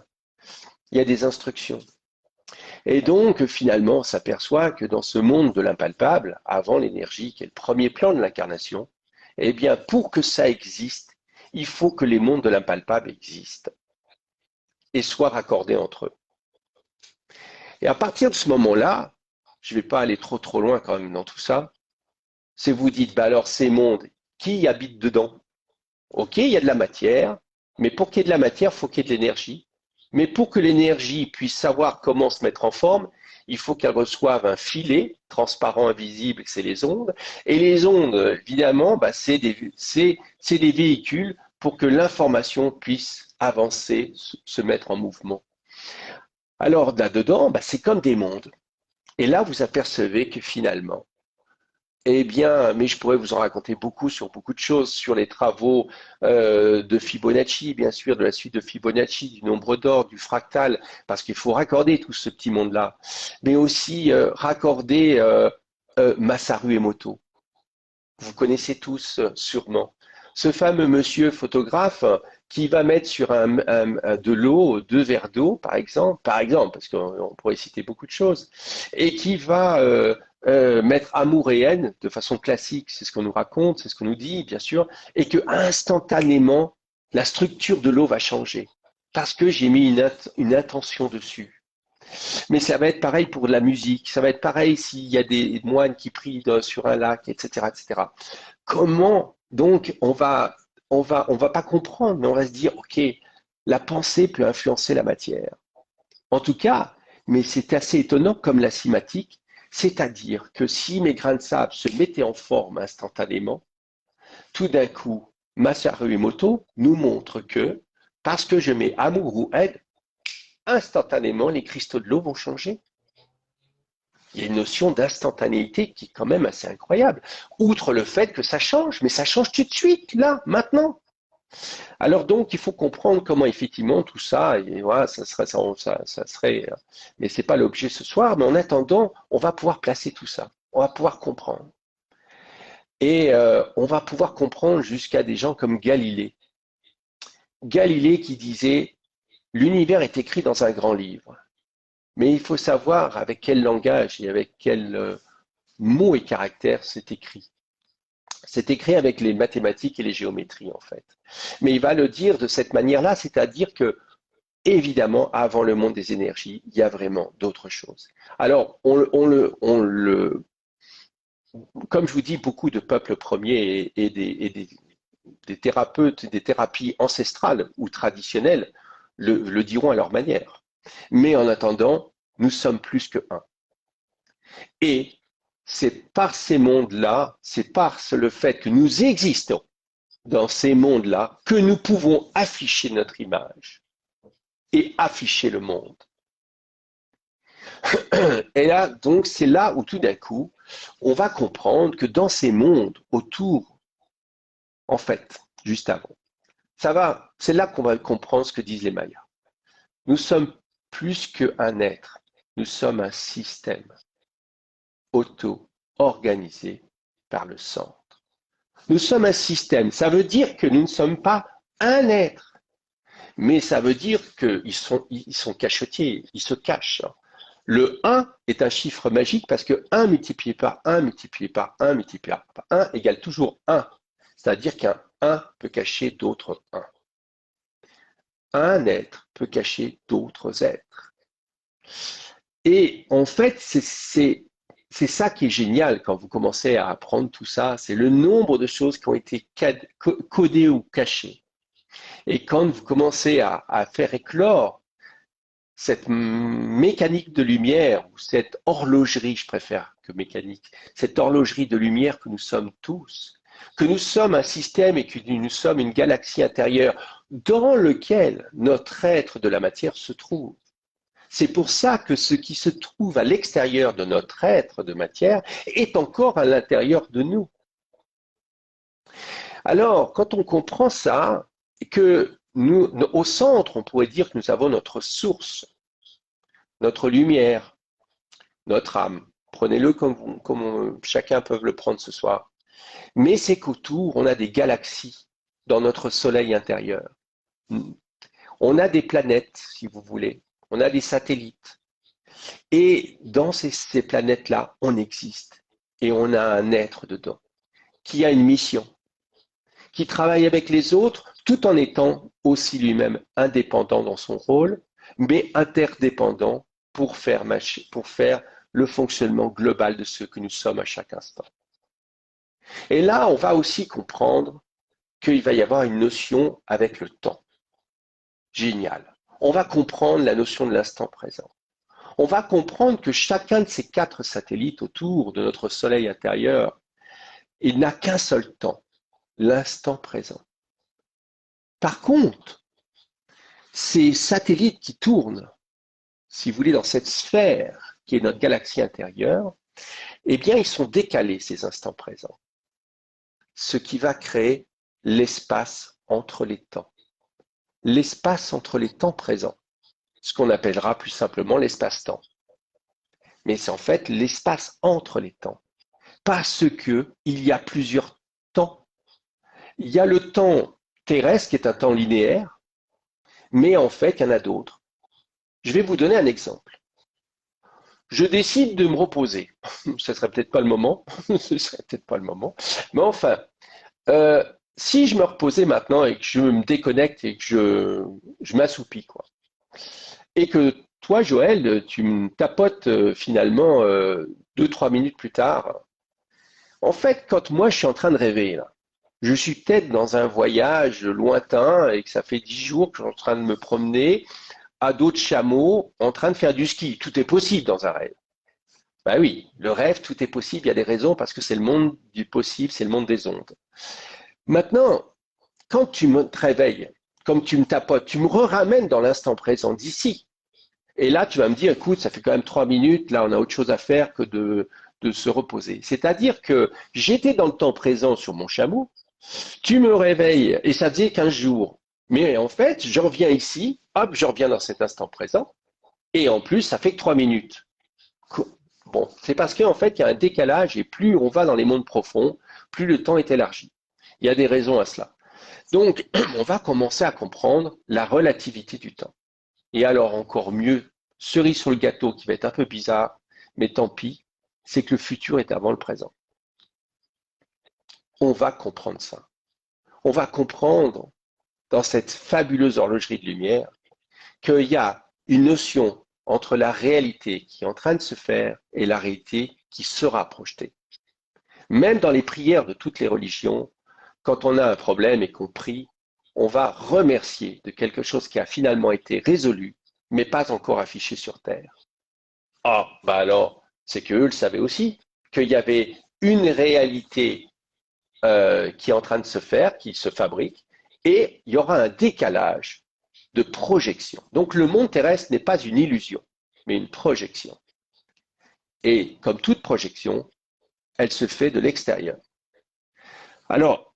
il y a des instructions. Et donc, finalement, on s'aperçoit que dans ce monde de l'impalpable, avant l'énergie, qui est le premier plan de l'incarnation, eh bien, pour que ça existe, il faut que les mondes de l'impalpable existent et soient raccordés entre eux. Et à partir de ce moment-là, je ne vais pas aller trop loin quand même dans tout ça, c'est vous dites, bah alors ces mondes, qui habite dedans? Ok, il y a de la matière, mais pour qu'il y ait de la matière, il faut qu'il y ait de l'énergie. Mais pour que l'énergie puisse savoir comment se mettre en forme, il faut qu'elle reçoive un filet transparent, invisible, c'est les ondes. Et les ondes, évidemment, bah, c'est des véhicules pour que l'information puisse avancer, se mettre en mouvement. Alors là-dedans, bah, c'est comme des mondes. Et là, vous apercevez que finalement, eh bien, mais je pourrais vous en raconter beaucoup sur beaucoup de choses, sur les travaux de Fibonacci, bien sûr, de la suite de Fibonacci, du nombre d'or, du fractal, parce qu'il faut raccorder tout ce petit monde-là, mais aussi raccorder Masaru Emoto. Vous connaissez tous sûrement. Ce fameux monsieur photographe qui va mettre sur de l'eau, 2 verres d'eau, par exemple, parce qu'on pourrait citer beaucoup de choses, et qui va mettre amour et haine de façon classique, c'est ce qu'on nous raconte, c'est ce qu'on nous dit, bien sûr, et que instantanément, la structure de l'eau va changer, parce que j'ai mis une intention dessus. Mais ça va être pareil pour la musique, ça va être pareil s'il y a des moines qui prient sur un lac, etc., etc. Comment donc on va pas comprendre, mais on va se dire, ok, la pensée peut influencer la matière. En tout cas, mais c'est assez étonnant comme la cimatique, c'est-à-dire que si mes grains de sable se mettaient en forme instantanément, tout d'un coup, Masaru Emoto nous montre que parce que je mets amour ou haine, instantanément les cristaux de l'eau vont changer. Il y a une notion d'instantanéité qui est quand même assez incroyable. Outre le fait que ça change, mais ça change tout de suite, là, maintenant. Alors donc, il faut comprendre comment effectivement tout ça, et voilà, ça serait, mais c'est pas l'objet ce soir, mais en attendant, on va pouvoir placer tout ça, on va pouvoir comprendre. Et on va pouvoir comprendre jusqu'à des gens comme Galilée. Galilée qui disait, l'univers est écrit dans un grand livre, mais il faut savoir avec quel langage et avec quels mots et caractères c'est écrit. C'est écrit avec les mathématiques et les géométries, en fait. Mais il va le dire de cette manière-là, c'est-à-dire que, évidemment, avant le monde des énergies, il y a vraiment d'autres choses. Alors, comme je vous dis, beaucoup de peuples premiers des thérapeutes, des thérapies ancestrales ou traditionnelles le diront à leur manière. Mais en attendant, nous sommes plus que un. Et c'est par ces mondes-là, c'est par le fait que nous existons dans ces mondes-là que nous pouvons afficher notre image et afficher le monde. Et là, donc, c'est là où tout d'un coup, on va comprendre que dans ces mondes autour, en fait, juste avant, c'est là qu'on va comprendre ce que disent les Mayas. Nous sommes plus qu'un être, nous sommes un système auto-organisé par le centre. Nous sommes un système, ça veut dire que nous ne sommes pas un être, mais ça veut dire qu'ils sont cachotiers, ils se cachent. Le 1 est un chiffre magique parce que 1 multiplié par 1 multiplié par 1 multiplié par 1 égale toujours 1. C'est-à-dire qu'un 1 peut cacher d'autres 1. Un être peut cacher d'autres êtres. Et en fait, c'est ça qui est génial quand vous commencez à apprendre tout ça, c'est le nombre de choses qui ont été codées ou cachées. Et quand vous commencez à faire éclore cette mécanique de lumière, ou cette horlogerie, je préfère que mécanique, cette horlogerie de lumière que nous sommes tous, que nous sommes un système et que nous sommes une galaxie intérieure dans lequel notre être de la matière se trouve. C'est pour ça que ce qui se trouve à l'extérieur de notre être de matière est encore à l'intérieur de nous. Alors, quand on comprend ça, que nous, au centre, on pourrait dire que nous avons notre source, notre lumière, notre âme. Prenez-le comme chacun peut le prendre ce soir. Mais c'est qu'autour, on a des galaxies dans notre soleil intérieur. On a des planètes, si vous voulez. On a des satellites. Et dans ces planètes-là, on existe. Et on a un être dedans qui a une mission, qui travaille avec les autres tout en étant aussi lui-même indépendant dans son rôle, mais interdépendant pour faire le fonctionnement global de ce que nous sommes à chaque instant. Et là, on va aussi comprendre qu'il va y avoir une notion avec le temps. Génial. On va comprendre la notion de l'instant présent. On va comprendre que chacun de ces 4 satellites autour de notre soleil intérieur, il n'a qu'un seul temps, l'instant présent. Par contre, ces satellites qui tournent, si vous voulez, dans cette sphère qui est notre galaxie intérieure, eh bien, ils sont décalés, ces instants présents. Ce qui va créer l'espace entre les temps. L'espace entre les temps présents. Ce qu'on appellera plus simplement l'espace-temps. Mais c'est en fait l'espace entre les temps. Parce qu'il y a plusieurs temps. Il y a le temps terrestre qui est un temps linéaire, mais en fait, il y en a d'autres. Je vais vous donner un exemple. Je décide de me reposer. Ce serait peut-être pas le moment. Ce serait peut-être pas le moment. Mais enfin, si je me reposais maintenant et que je me déconnecte et que je m'assoupis, quoi. Et que toi, Joël, tu me tapotes finalement 2-3 minutes plus tard. En fait, quand moi je suis en train de rêver, là, je suis peut-être dans un voyage lointain et que ça fait 10 jours que je suis en train de me promener à dos de chameau en train de faire du ski. Tout est possible dans un rêve. Ben oui, le rêve, tout est possible, il y a des raisons parce que c'est le monde du possible, c'est le monde des ondes. Maintenant, quand tu me réveilles, comme tu me tapotes, tu me ramènes dans l'instant présent d'ici. Et là, tu vas me dire, écoute, ça fait quand même 3 minutes, là, on a autre chose à faire que de se reposer. C'est-à-dire que j'étais dans le temps présent sur mon chameau, Tu me réveilles, et ça faisait 15 jours. Mais en fait, je reviens ici, hop, je reviens dans cet instant présent, et en plus, ça fait que 3 minutes. Bon, c'est parce qu'en fait, il y a un décalage, et plus on va dans les mondes profonds, plus le temps est élargi. Il y a des raisons à cela. Donc, on va commencer à comprendre la relativité du temps. Et alors, encore mieux, cerise sur le gâteau qui va être un peu bizarre, mais tant pis, c'est que le futur est avant le présent. On va comprendre ça. On va comprendre dans cette fabuleuse horlogerie de lumière qu'il y a une notion entre la réalité qui est en train de se faire et la réalité qui sera projetée. Même dans les prières de toutes les religions, quand on a un problème et qu'on prie, on va remercier de quelque chose qui a finalement été résolu, mais pas encore affiché sur Terre. Ah, bah alors, c'est qu'eux le savaient aussi, qu'il y avait une réalité qui est en train de se faire, qui se fabrique, et il y aura un décalage de projection. Donc le monde terrestre n'est pas une illusion, mais une projection. Et comme toute projection, elle se fait de l'extérieur. Alors,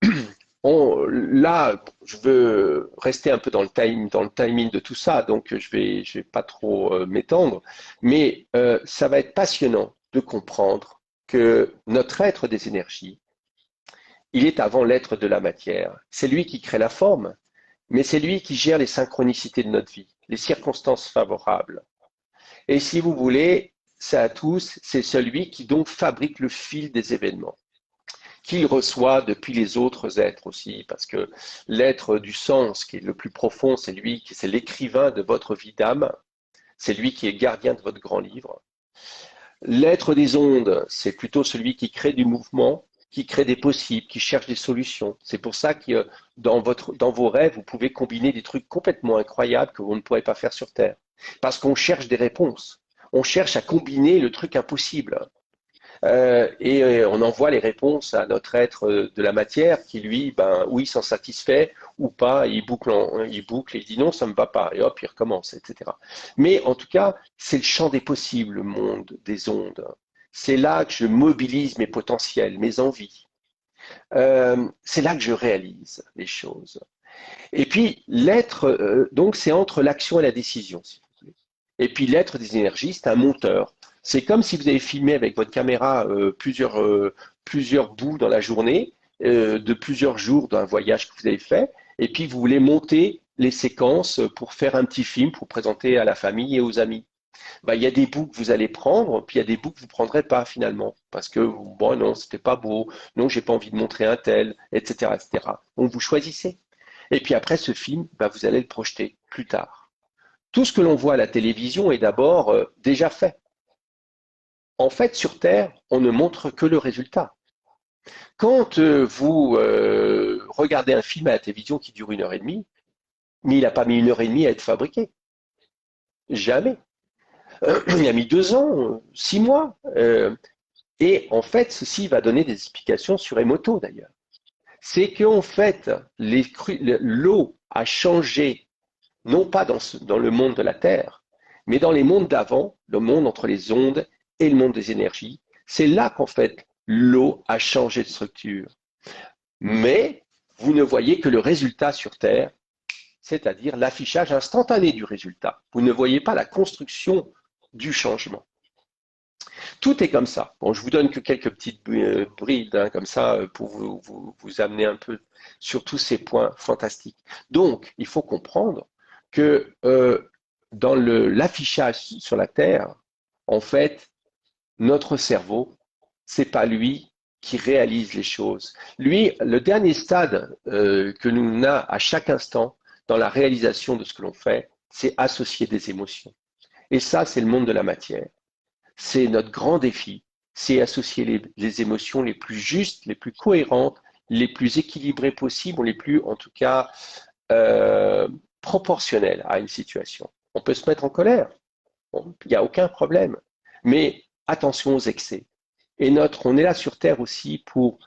là, je veux rester un peu dans le timing de tout ça, donc je vais pas trop m'étendre, mais ça va être passionnant de comprendre que notre être des énergies, il est avant l'être de la matière. C'est lui qui crée la forme, mais c'est lui qui gère les synchronicités de notre vie, les circonstances favorables. Et si vous voulez, ça à tous, c'est celui qui donc fabrique le fil des événements, qu'il reçoit depuis les autres êtres aussi, parce que l'être du sens, qui est le plus profond, c'est lui, c'est l'écrivain de votre vie d'âme, c'est lui qui est gardien de votre grand livre. L'être des ondes, c'est plutôt celui qui crée du mouvement, qui crée des possibles, qui cherche des solutions. C'est pour ça que dans vos rêves, vous pouvez combiner des trucs complètement incroyables que vous ne pourrez pas faire sur Terre. Parce qu'on cherche des réponses. On cherche à combiner le truc impossible. Et on envoie les réponses à notre être de la matière qui, lui, ben, oui, s'en satisfait ou pas, il boucle et il dit non, ça ne me va pas, et hop, il recommence, etc. Mais en tout cas, c'est le champ des possibles, le monde des ondes. C'est là que je mobilise mes potentiels, mes envies. C'est là que je réalise les choses. Et puis, l'être, donc, c'est entre l'action et la décision, si vous voulez. Et puis, l'être des énergies, c'est un monteur. C'est comme si vous avez filmé avec votre caméra plusieurs bouts dans la journée, de plusieurs jours d'un voyage que vous avez fait, et puis vous voulez monter les séquences pour faire un petit film pour présenter à la famille et aux amis. Bah, il y a des bouts que vous allez prendre, puis il y a des bouts que vous ne prendrez pas finalement, parce que bon, non, c'était pas beau, non, j'ai pas envie de montrer un tel, etc., etc. Donc vous choisissez. Et puis après ce film, bah, vous allez le projeter plus tard. Tout ce que l'on voit à la télévision est d'abord déjà fait. En fait, sur Terre, on ne montre que le résultat. Quand vous regardez un film à la télévision qui dure 1 heure et demie, mais il n'a pas mis 1 heure et demie à être fabriqué. Jamais. Il a mis 2 ans, 6 mois. Et en fait, ceci va donner des explications sur Emoto d'ailleurs. C'est qu'en fait, l'eau a changé, non pas dans le monde de la Terre, mais dans les mondes d'avant, le monde entre les ondes et le monde des énergies. C'est là qu'en fait, l'eau a changé de structure. Mais vous ne voyez que le résultat sur Terre, c'est-à-dire l'affichage instantané du résultat. Vous ne voyez pas la construction du changement. Tout est comme ça. Bon, je vous donne que quelques petites brides hein, comme ça pour vous amener un peu sur tous ces points fantastiques. Donc, il faut comprendre que dans l'affichage sur la Terre, en fait, notre cerveau, c'est pas lui qui réalise les choses. Lui, le dernier stade que nous a à chaque instant dans la réalisation de ce que l'on fait, c'est associer des émotions. Et ça, c'est le monde de la matière. C'est notre grand défi, c'est associer les émotions les plus justes, les plus cohérentes, les plus équilibrées possibles, ou les plus, en tout cas, proportionnelles à une situation. On peut se mettre en colère, il n'y a aucun problème, mais attention aux excès. Et on est là sur Terre aussi pour,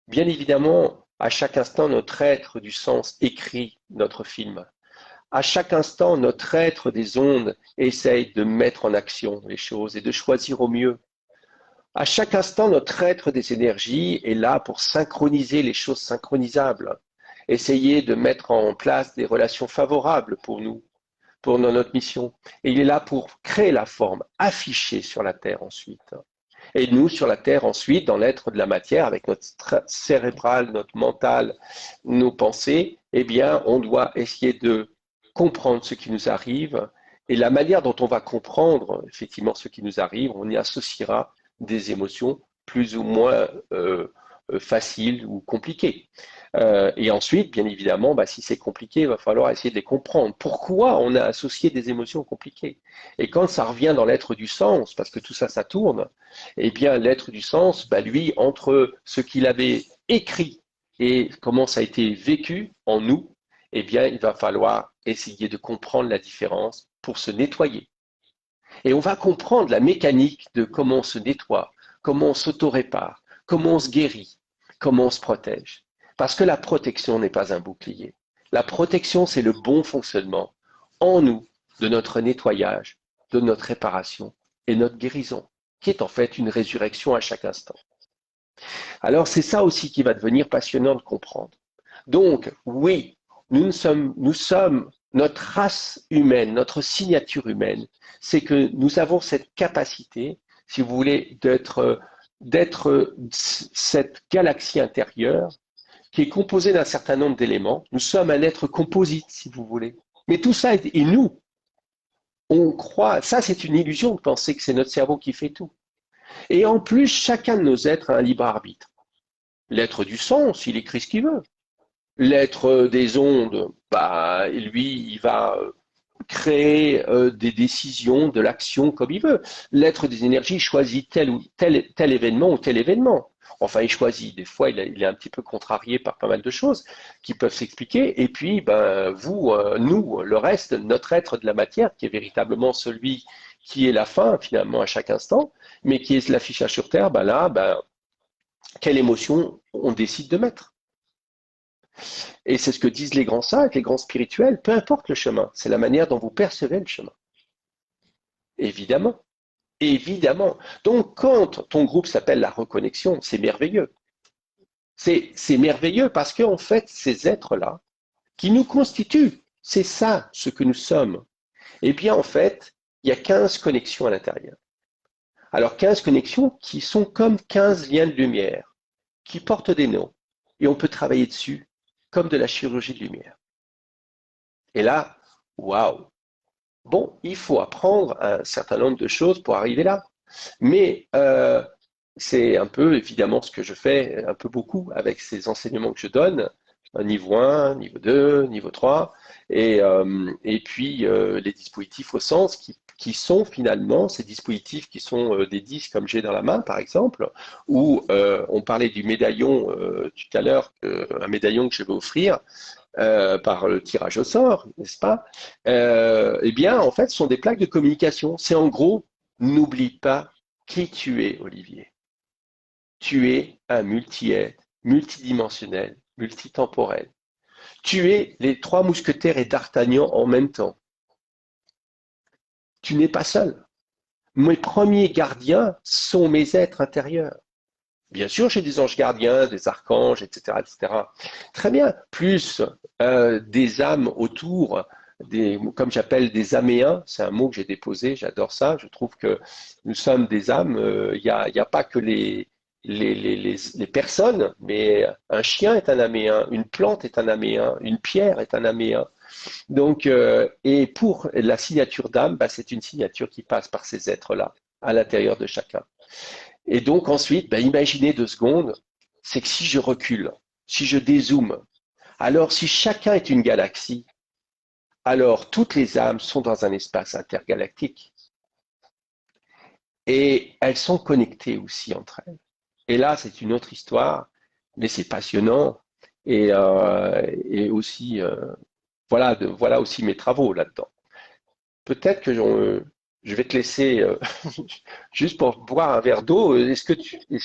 bien évidemment, à chaque instant, notre être du sens écrit notre film. À chaque instant, notre être des ondes essaye de mettre en action les choses et de choisir au mieux. À chaque instant, notre être des énergies est là pour synchroniser les choses synchronisables, essayer de mettre en place des relations favorables pour nous, pour notre mission. Et il est là pour créer la forme affichée sur la Terre ensuite. Et nous, sur la Terre, ensuite, dans l'être de la matière, avec notre cérébral, notre mental, nos pensées, eh bien, on doit essayer de comprendre ce qui nous arrive. Et la manière dont on va comprendre, effectivement, ce qui nous arrive, on y associera des émotions plus ou moins faciles ou compliquées. Et ensuite, bien évidemment, bah, si c'est compliqué, il va falloir essayer de les comprendre. Pourquoi on a associé des émotions compliquées? Et quand ça revient dans l'être du sens, parce que tout ça, ça tourne, eh bien, l'être du sens, bah, lui, entre ce qu'il avait écrit et comment ça a été vécu en nous, eh bien, il va falloir essayer de comprendre la différence pour se nettoyer. Et on va comprendre la mécanique de comment on se nettoie, comment on s'auto-répare, comment on se guérit, comment on se protège. Parce que la protection n'est pas un bouclier. La protection, c'est le bon fonctionnement en nous de notre nettoyage, de notre réparation et notre guérison, qui est en fait une résurrection à chaque instant. Alors c'est ça aussi qui va devenir passionnant de comprendre. Donc oui, nous sommes notre race humaine, notre signature humaine, c'est que nous avons cette capacité, si vous voulez, d'être cette galaxie intérieure qui est composée d'un certain nombre d'éléments. Nous sommes un être composite, si vous voulez. Mais tout ça est nous. On croit, ça c'est une illusion de penser que c'est notre cerveau qui fait tout. Et en plus, chacun de nos êtres a un libre arbitre. L'être du sens, il écrit ce qu'il veut. L'être des ondes, bah, lui, il va créer des décisions, de l'action comme il veut. L'être des énergies choisit tel événement ou tel événement. Enfin, il choisit. Des fois, il est un petit peu contrarié par pas mal de choses qui peuvent s'expliquer. Et puis, ben, vous, nous, le reste, notre être de la matière, qui est véritablement celui qui est la fin, finalement, à chaque instant, mais qui est l'affichage sur Terre, ben là, ben, quelle émotion on décide de mettre. Et c'est ce que disent les grands sages, les grands spirituels, peu importe le chemin, c'est la manière dont vous percevez le chemin. Évidemment. Évidemment. Donc, quand ton groupe s'appelle la reconnexion, c'est merveilleux. C'est merveilleux parce qu'en fait, ces êtres-là, qui nous constituent, c'est ça ce que nous sommes. Eh bien, en fait, il y a 15 connexions à l'intérieur. Alors, 15 connexions qui sont comme 15 liens de lumière, qui portent des noms. Et on peut travailler dessus comme de la chirurgie de lumière. Et là, waouh! Bon, il faut apprendre un certain nombre de choses pour arriver là. Mais c'est un peu évidemment ce que je fais un peu beaucoup avec ces enseignements que je donne, niveau 1, niveau 2, niveau 3, et puis les dispositifs au sens qui sont finalement ces dispositifs qui sont des disques comme j'ai dans la main par exemple, où on parlait du médaillon tout à l'heure, un médaillon que je vais offrir par le tirage au sort, n'est-ce pas? Eh bien, en fait, ce sont des plaques de communication. C'est en gros, n'oublie pas qui tu es, Olivier. Tu es un multi-être, multidimensionnel, multitemporel. Tu es les trois mousquetaires et d'Artagnan en même temps. Tu n'es pas seul. Mes premiers gardiens sont mes êtres intérieurs. Bien sûr, j'ai des anges gardiens, des archanges, etc., etc. Très bien. Plus des âmes autour, comme j'appelle des améens, c'est un mot que j'ai déposé, j'adore ça. Je trouve que nous sommes des âmes. Il n'y a pas que les personnes, mais un chien est un améen, une plante est un améen, une pierre est un améen. Donc, et pour la signature d'âme, bah, c'est une signature qui passe par ces êtres-là, à l'intérieur de chacun. Et donc ensuite, ben, imaginez 2 secondes, c'est que si je recule, si je dézoome, alors si chacun est une galaxie, alors toutes les âmes sont dans un espace intergalactique. Et elles sont connectées aussi entre elles. Et là, c'est une autre histoire, mais c'est passionnant. Et aussi, voilà aussi mes travaux là-dedans. Peut-être que je vais te laisser juste pour boire un verre d'eau. Est-ce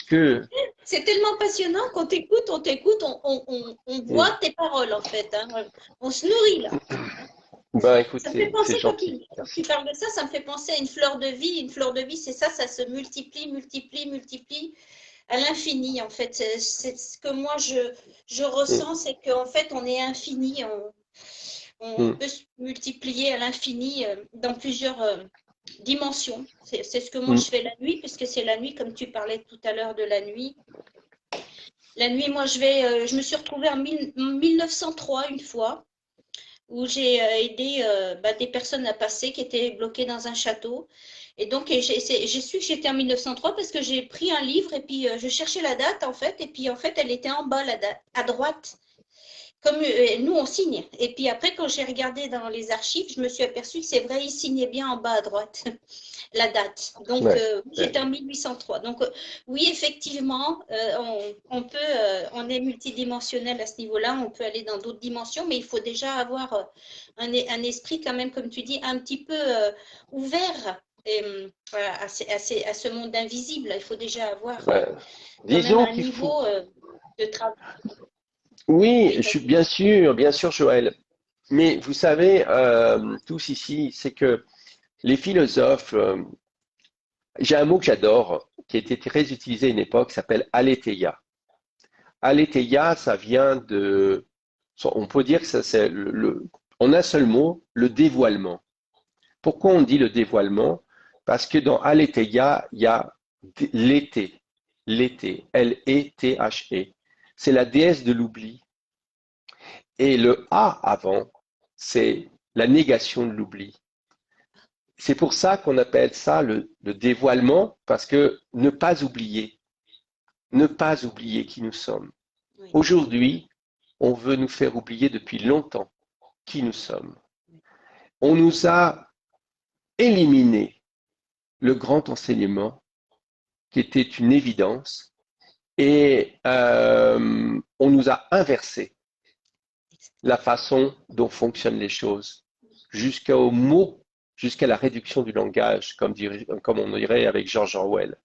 que C'est tellement passionnant qu'on t'écoute, on voit tes paroles en fait. Hein. On se nourrit là. Ben écoute, Ça me fait c'est penser, gentil. quand tu Merci. parles de ça, ça me fait penser à une fleur de vie. Une fleur de vie, c'est ça, ça se multiplie, multiplie, multiplie à l'infini, en fait. C'est ce que moi, je Mm, ressens, c'est qu'en fait, on est infini. On mm, peut se multiplier à l'infini dans plusieurs dimensions. C'est ce que moi, je mm. fais la nuit, puisque c'est la nuit, comme tu parlais tout à l'heure de la nuit. La nuit, moi, je me suis retrouvée en 1903 une fois, où j'ai aidé des personnes à passer qui étaient bloquées dans un château. Et donc, j'ai su que j'étais en 1903 parce que j'ai pris un livre et puis je cherchais la date, en fait. Et puis, en fait, elle était en bas, la date, à droite. Comme nous, on signe. Et puis après, quand j'ai regardé dans les archives, je me suis aperçue que c'est vrai, il signait bien en bas à droite la date. Donc, Ouais, j'étais ouais, en 1803. Donc, oui, effectivement, peut, on est multidimensionnel à ce niveau-là. On peut aller dans d'autres dimensions, mais il faut déjà avoir un esprit quand même, comme tu dis, un petit peu ouvert et, à ce monde invisible. Il faut déjà avoir ouais. quand même Disons un qu'il faut. niveau de travail. Oui, Oui, je suis vas-y. bien sûr, Joël. Mais vous savez, tous ici, c'est que les philosophes, j'ai un mot que j'adore, qui a été très utilisé à une époque, qui s'appelle aletheia. Aletheia, ça vient de, on peut dire que ça, c'est en un seul mot, le dévoilement. Pourquoi on dit le dévoilement? Parce que dans aletheia, il y a l'été, l'été, L-E-T-H-E. C'est la déesse de l'oubli. Et le A avant, c'est la négation de l'oubli. C'est pour ça qu'on appelle ça le dévoilement, parce que ne pas oublier qui nous sommes. Oui. Aujourd'hui, on veut nous faire oublier depuis longtemps qui nous sommes. Oui. On nous a éliminé le grand enseignement qui était une évidence et on nous a inversé la façon dont fonctionnent les choses jusqu'au mot, jusqu'à la réduction du langage, comme on dirait avec George Orwell.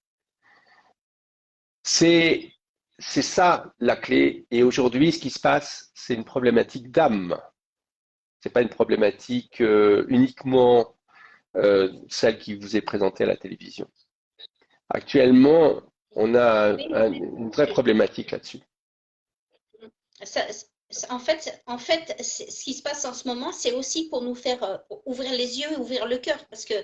C'est c'est ça la clé. Et aujourd'hui, ce qui se passe, c'est une problématique d'âme. C'est pas une problématique uniquement celle qui vous est présentée à la télévision. Actuellement, on a Oui, une vraie problématique là-dessus. ça, en fait, ce qui se passe en ce moment, c'est aussi pour nous faire ouvrir les yeux, ouvrir le cœur, parce que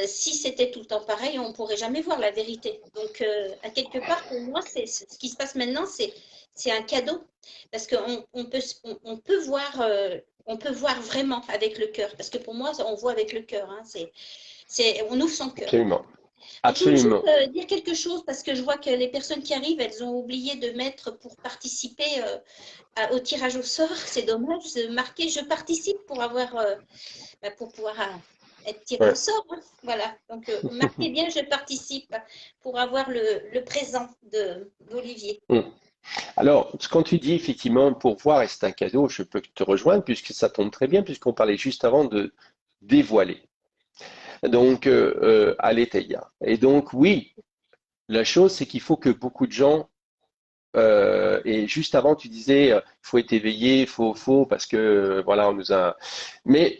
si c'était tout le temps pareil, on ne pourrait jamais voir la vérité. Donc, à quelque part, pour moi, ce qui se passe maintenant, c'est un cadeau, parce qu'on on peut voir, on peut voir vraiment avec le cœur, parce que pour moi, on voit avec le cœur, hein, on ouvre son cœur. Absolument. Et je voulais juste Absolument. dire quelque chose parce que je vois que les personnes qui arrivent, elles ont oublié de mettre pour participer au tirage au sort. C'est dommage de marquer je participe pour avoir pour pouvoir être tiré au Ouais. sort, hein. Voilà. Donc marquez bien je participe pour avoir le présent d'Olivier. Mm. Alors, quand tu dis effectivement pour voir et c'est un cadeau, je peux te rejoindre puisque ça tombe très bien, puisqu'on parlait juste avant de dévoiler. Donc, Aletheia. Et donc, oui, la chose, c'est qu'il faut que beaucoup de gens et juste avant, tu disais, faut être éveillé, parce que voilà, on nous a. Mais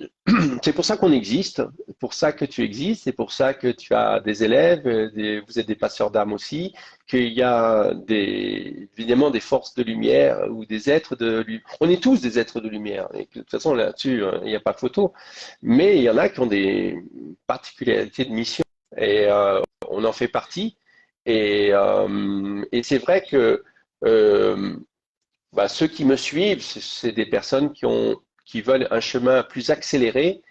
c'est pour ça qu'on existe, pour ça que tu existes, c'est pour ça que tu as des élèves, vous êtes des passeurs d'âmes aussi, qu'il y a évidemment des forces de lumière ou des êtres de lumière. On est tous des êtres de lumière. Et de toute façon, là-dessus, il n'y a pas de photo. Mais il y en a qui ont des particularités de mission et on en fait partie. Et c'est vrai que euh, ceux qui me suivent, c'est des personnes qui veulent un chemin plus accéléré.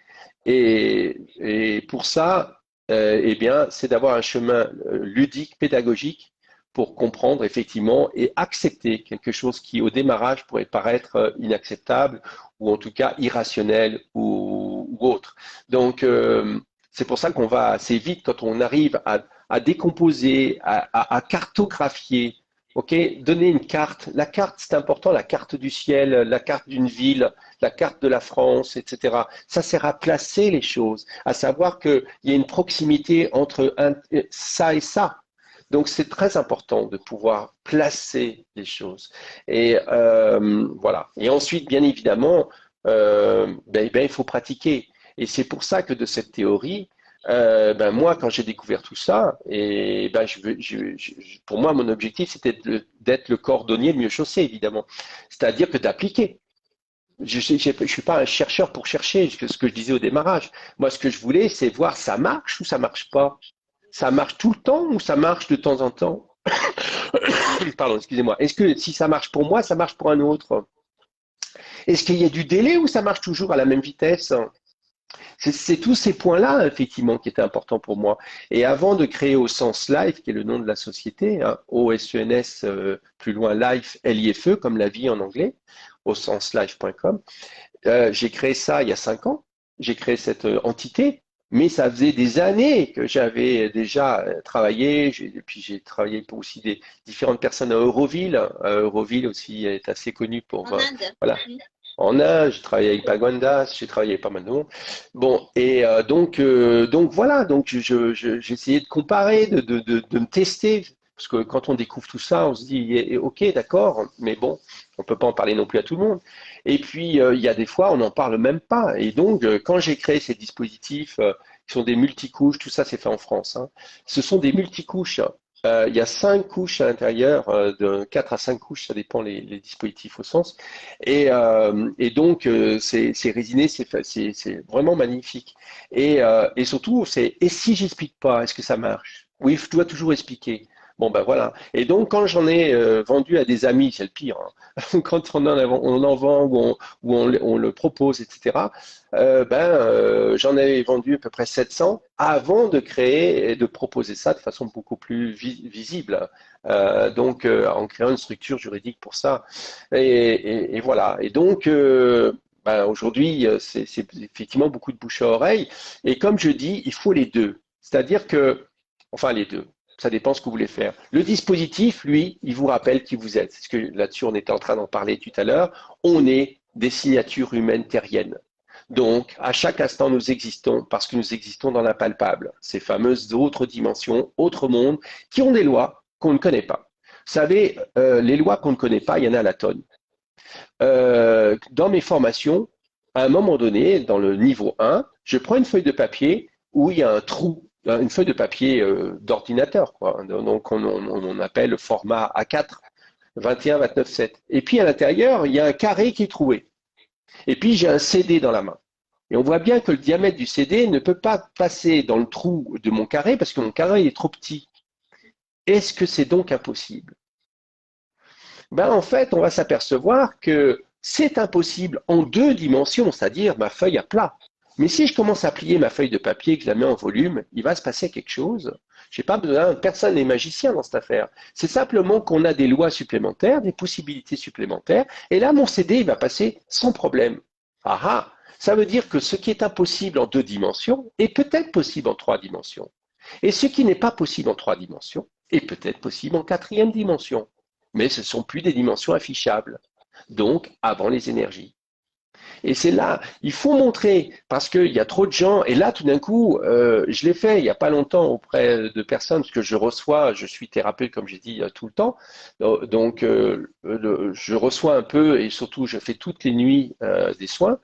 Et pour ça, eh bien, c'est d'avoir un chemin ludique, pédagogique, pour comprendre effectivement et accepter quelque chose qui, au démarrage, pourrait paraître inacceptable ou en tout cas irrationnel ou autre. Donc, c'est pour ça qu'on va assez vite quand on arrive à décomposer, à cartographier. Ok, donner une carte. La carte, c'est important, la carte du ciel, la carte d'une ville, la carte de la France, etc. Ça sert à placer les choses, à savoir qu'il y a une proximité entre ça et ça. Donc c'est très important de pouvoir placer les choses. Et voilà. Et ensuite, bien évidemment, il faut pratiquer. Et c'est pour ça que de cette théorie, moi, quand j'ai découvert tout ça, et pour moi, mon objectif, c'était d'être le cordonnier le mieux chaussé, évidemment. C'est-à-dire que d'appliquer. Je ne suis pas un chercheur pour chercher, ce que je disais au démarrage. Moi, ce que je voulais, c'est voir ça marche ou ça marche pas. Ça marche tout le temps ou ça marche de temps en temps? Pardon, excusez-moi. Est-ce que si ça marche pour moi, ça marche pour un autre? Est-ce qu'il y a du délai ou ça marche toujours à la même vitesse? C'est tous ces points-là, effectivement, qui étaient importants pour moi. Et avant de créer Au Sens Life, qui est le nom de la société, hein, O-S-E-N-S, plus loin Life, L-I-F-E, comme la vie en anglais, au senslife.com, j'ai créé ça il y a 5 ans. J'ai créé cette entité, mais ça faisait des années que j'avais déjà travaillé. Puis j'ai travaillé pour aussi des différentes personnes à Euroville. Euroville aussi est assez connu pour En Inde. voilà. En Inde, j'ai travaillé avec Bagwandas, j'ai travaillé avec pas mal de monde. Bon, et donc voilà, donc j'ai essayé de comparer, de me tester, parce que quand on découvre tout ça, on se dit, ok, d'accord, mais bon, on peut pas en parler non plus à tout le monde. Et puis, il y a des fois, on n'en parle même pas. Et donc, quand j'ai créé ces dispositifs, qui sont des multicouches, tout ça, c'est fait en France, hein. Ce sont des multicouches. Il y a 5 couches à l'intérieur, de 4 à 5 couches, ça dépend les dispositifs au sens. Et donc, c'est résiné, c'est vraiment magnifique. Et surtout, et si j'explique pas, est-ce que ça marche? Oui, je dois toujours expliquer. Bon, ben voilà. Et donc, quand j'en ai vendu à des amis, c'est le pire, hein. Quand on en vend ou on le propose, etc., j'en avais vendu à peu près 700 avant de créer et de proposer ça de façon beaucoup plus visible. En créant une structure juridique pour ça. Et voilà. Et donc, aujourd'hui, c'est effectivement beaucoup de bouche à oreille. Et comme je dis, il faut les deux. C'est-à-dire que, enfin les deux, ça dépend ce que vous voulez faire. Le dispositif, lui, il vous rappelle qui vous êtes. C'est ce que là-dessus, on était en train d'en parler tout à l'heure. On est des signatures humaines terriennes. Donc, à chaque instant, nous existons parce que nous existons dans l'impalpable, ces fameuses autres dimensions, autres mondes, qui ont des lois qu'on ne connaît pas. Vous savez, les lois qu'on ne connaît pas, il y en a à la tonne. Dans mes formations, à un moment donné, dans le niveau 1, je prends une feuille de papier où il y a un trou, une feuille de papier d'ordinateur, quoi. Donc, on appelle le format A4, 21, 29, 7. Et puis, à l'intérieur, il y a un carré qui est troué. Et puis, j'ai un CD dans la main. Et on voit bien que le diamètre du CD ne peut pas passer dans le trou de mon carré parce que mon carré est trop petit. Est-ce que c'est donc impossible? En fait, on va s'apercevoir que c'est impossible en 2 dimensions, c'est-à-dire ma feuille à plat. Mais si je commence à plier ma feuille de papier et que je la mets en volume, il va se passer quelque chose. J'ai pas besoin, personne n'est magicien dans cette affaire. C'est simplement qu'on a des lois supplémentaires, des possibilités supplémentaires, et là, mon CD, il va passer sans problème. Ah ah, ça veut dire que ce qui est impossible en 2 dimensions est peut-être possible en 3 dimensions. Et ce qui n'est pas possible en 3 dimensions est peut-être possible en 4e dimension. Mais ce ne sont plus des dimensions affichables. Donc, avant les énergies. Et c'est là, il faut montrer, parce qu'il y a trop de gens, et là tout d'un coup, je l'ai fait il n'y a pas longtemps auprès de personnes, parce que je suis thérapeute comme j'ai dit tout le temps, donc je reçois un peu, et surtout je fais toutes les nuits des soins,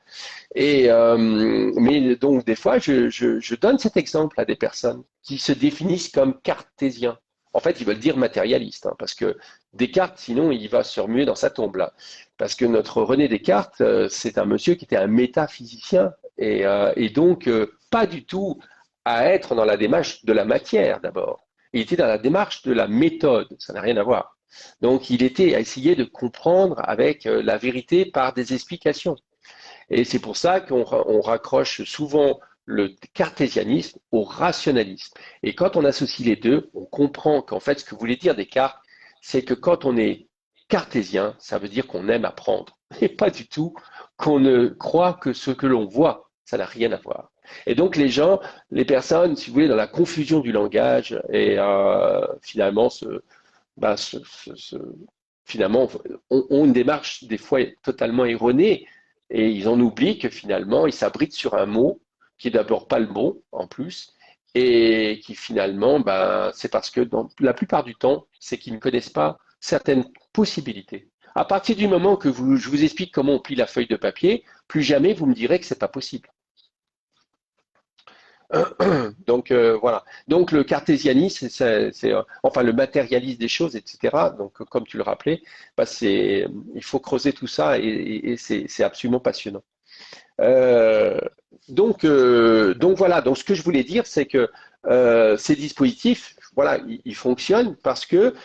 mais donc des fois je donne cet exemple à des personnes qui se définissent comme cartésiens. En fait, ils veulent dire matérialistes, hein, parce que Descartes, sinon, il va se remuer dans sa tombe là. Parce que notre René Descartes, c'est un monsieur qui était un métaphysicien et donc pas du tout à être dans la démarche de la matière d'abord. Il était dans la démarche de la méthode, ça n'a rien à voir. Donc il était à essayer de comprendre avec la vérité par des explications. Et c'est pour ça qu'on raccroche souvent le cartésianisme au rationalisme. Et quand on associe les deux, on comprend qu'en fait, ce que voulait dire Descartes, c'est que quand on est cartésien, ça veut dire qu'on aime apprendre. Et pas du tout qu'on ne croit que ce que l'on voit. Ça n'a rien à voir. Et donc les gens, les personnes, si vous voulez, dans la confusion du langage, et finalement, bah, finalement, ont une démarche des fois totalement erronée et ils en oublient que finalement, ils s'abritent sur un mot qui est d'abord pas le bon en plus et qui finalement, c'est parce que dans la plupart du temps, c'est qu'ils ne connaissent pas certaines possibilités. À partir du moment que je vous explique comment on plie la feuille de papier, plus jamais vous me direz que c'est pas possible. Donc voilà. Donc le cartésianisme, enfin le matérialisme des choses, etc. Donc comme tu le rappelais, bah, il faut creuser tout ça et c'est absolument passionnant. Euh, donc voilà. Donc ce que je voulais dire, c'est que ces dispositifs, voilà, ils fonctionnent parce que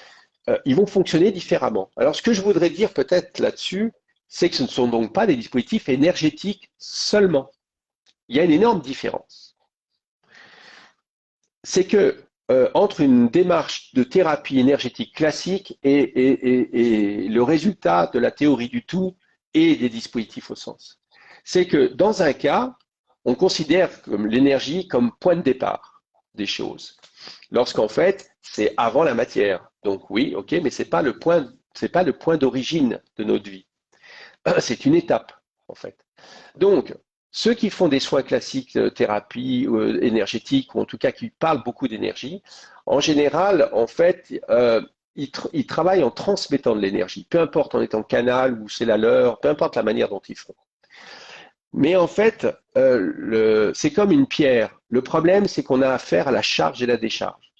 ils vont fonctionner différemment. Alors ce que je voudrais dire peut-être là-dessus, c'est que ce ne sont donc pas des dispositifs énergétiques seulement. Il y a une énorme différence. C'est que entre une démarche de thérapie énergétique classique et le résultat de la théorie du tout et des dispositifs au sens, c'est que dans un cas, on considère l'énergie comme point de départ des choses, lorsqu'en fait, c'est avant la matière. Donc oui, ok, mais c'est pas le point d'origine de notre vie. C'est une étape, en fait. Donc, ceux qui font des soins classiques, thérapie énergétique, ou en tout cas qui parlent beaucoup d'énergie, en général, en fait, ils travaillent en transmettant de l'énergie, peu importe en étant canal ou c'est la leur, peu importe la manière dont ils font. Mais en fait, c'est comme une pierre. Le problème, c'est qu'on a affaire à la charge et la décharge.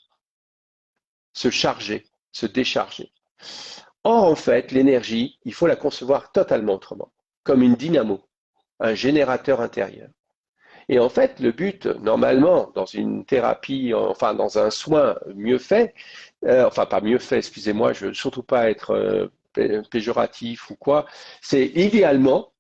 Se charger, se décharger. Or, en fait, l'énergie, il faut la concevoir totalement autrement, comme une dynamo, un générateur intérieur. Et en fait, le but, normalement, dans une thérapie, enfin dans un soin mieux fait, enfin pas mieux fait, excusez-moi, je ne veux surtout pas être péjoratif ou quoi, c'est idéalement,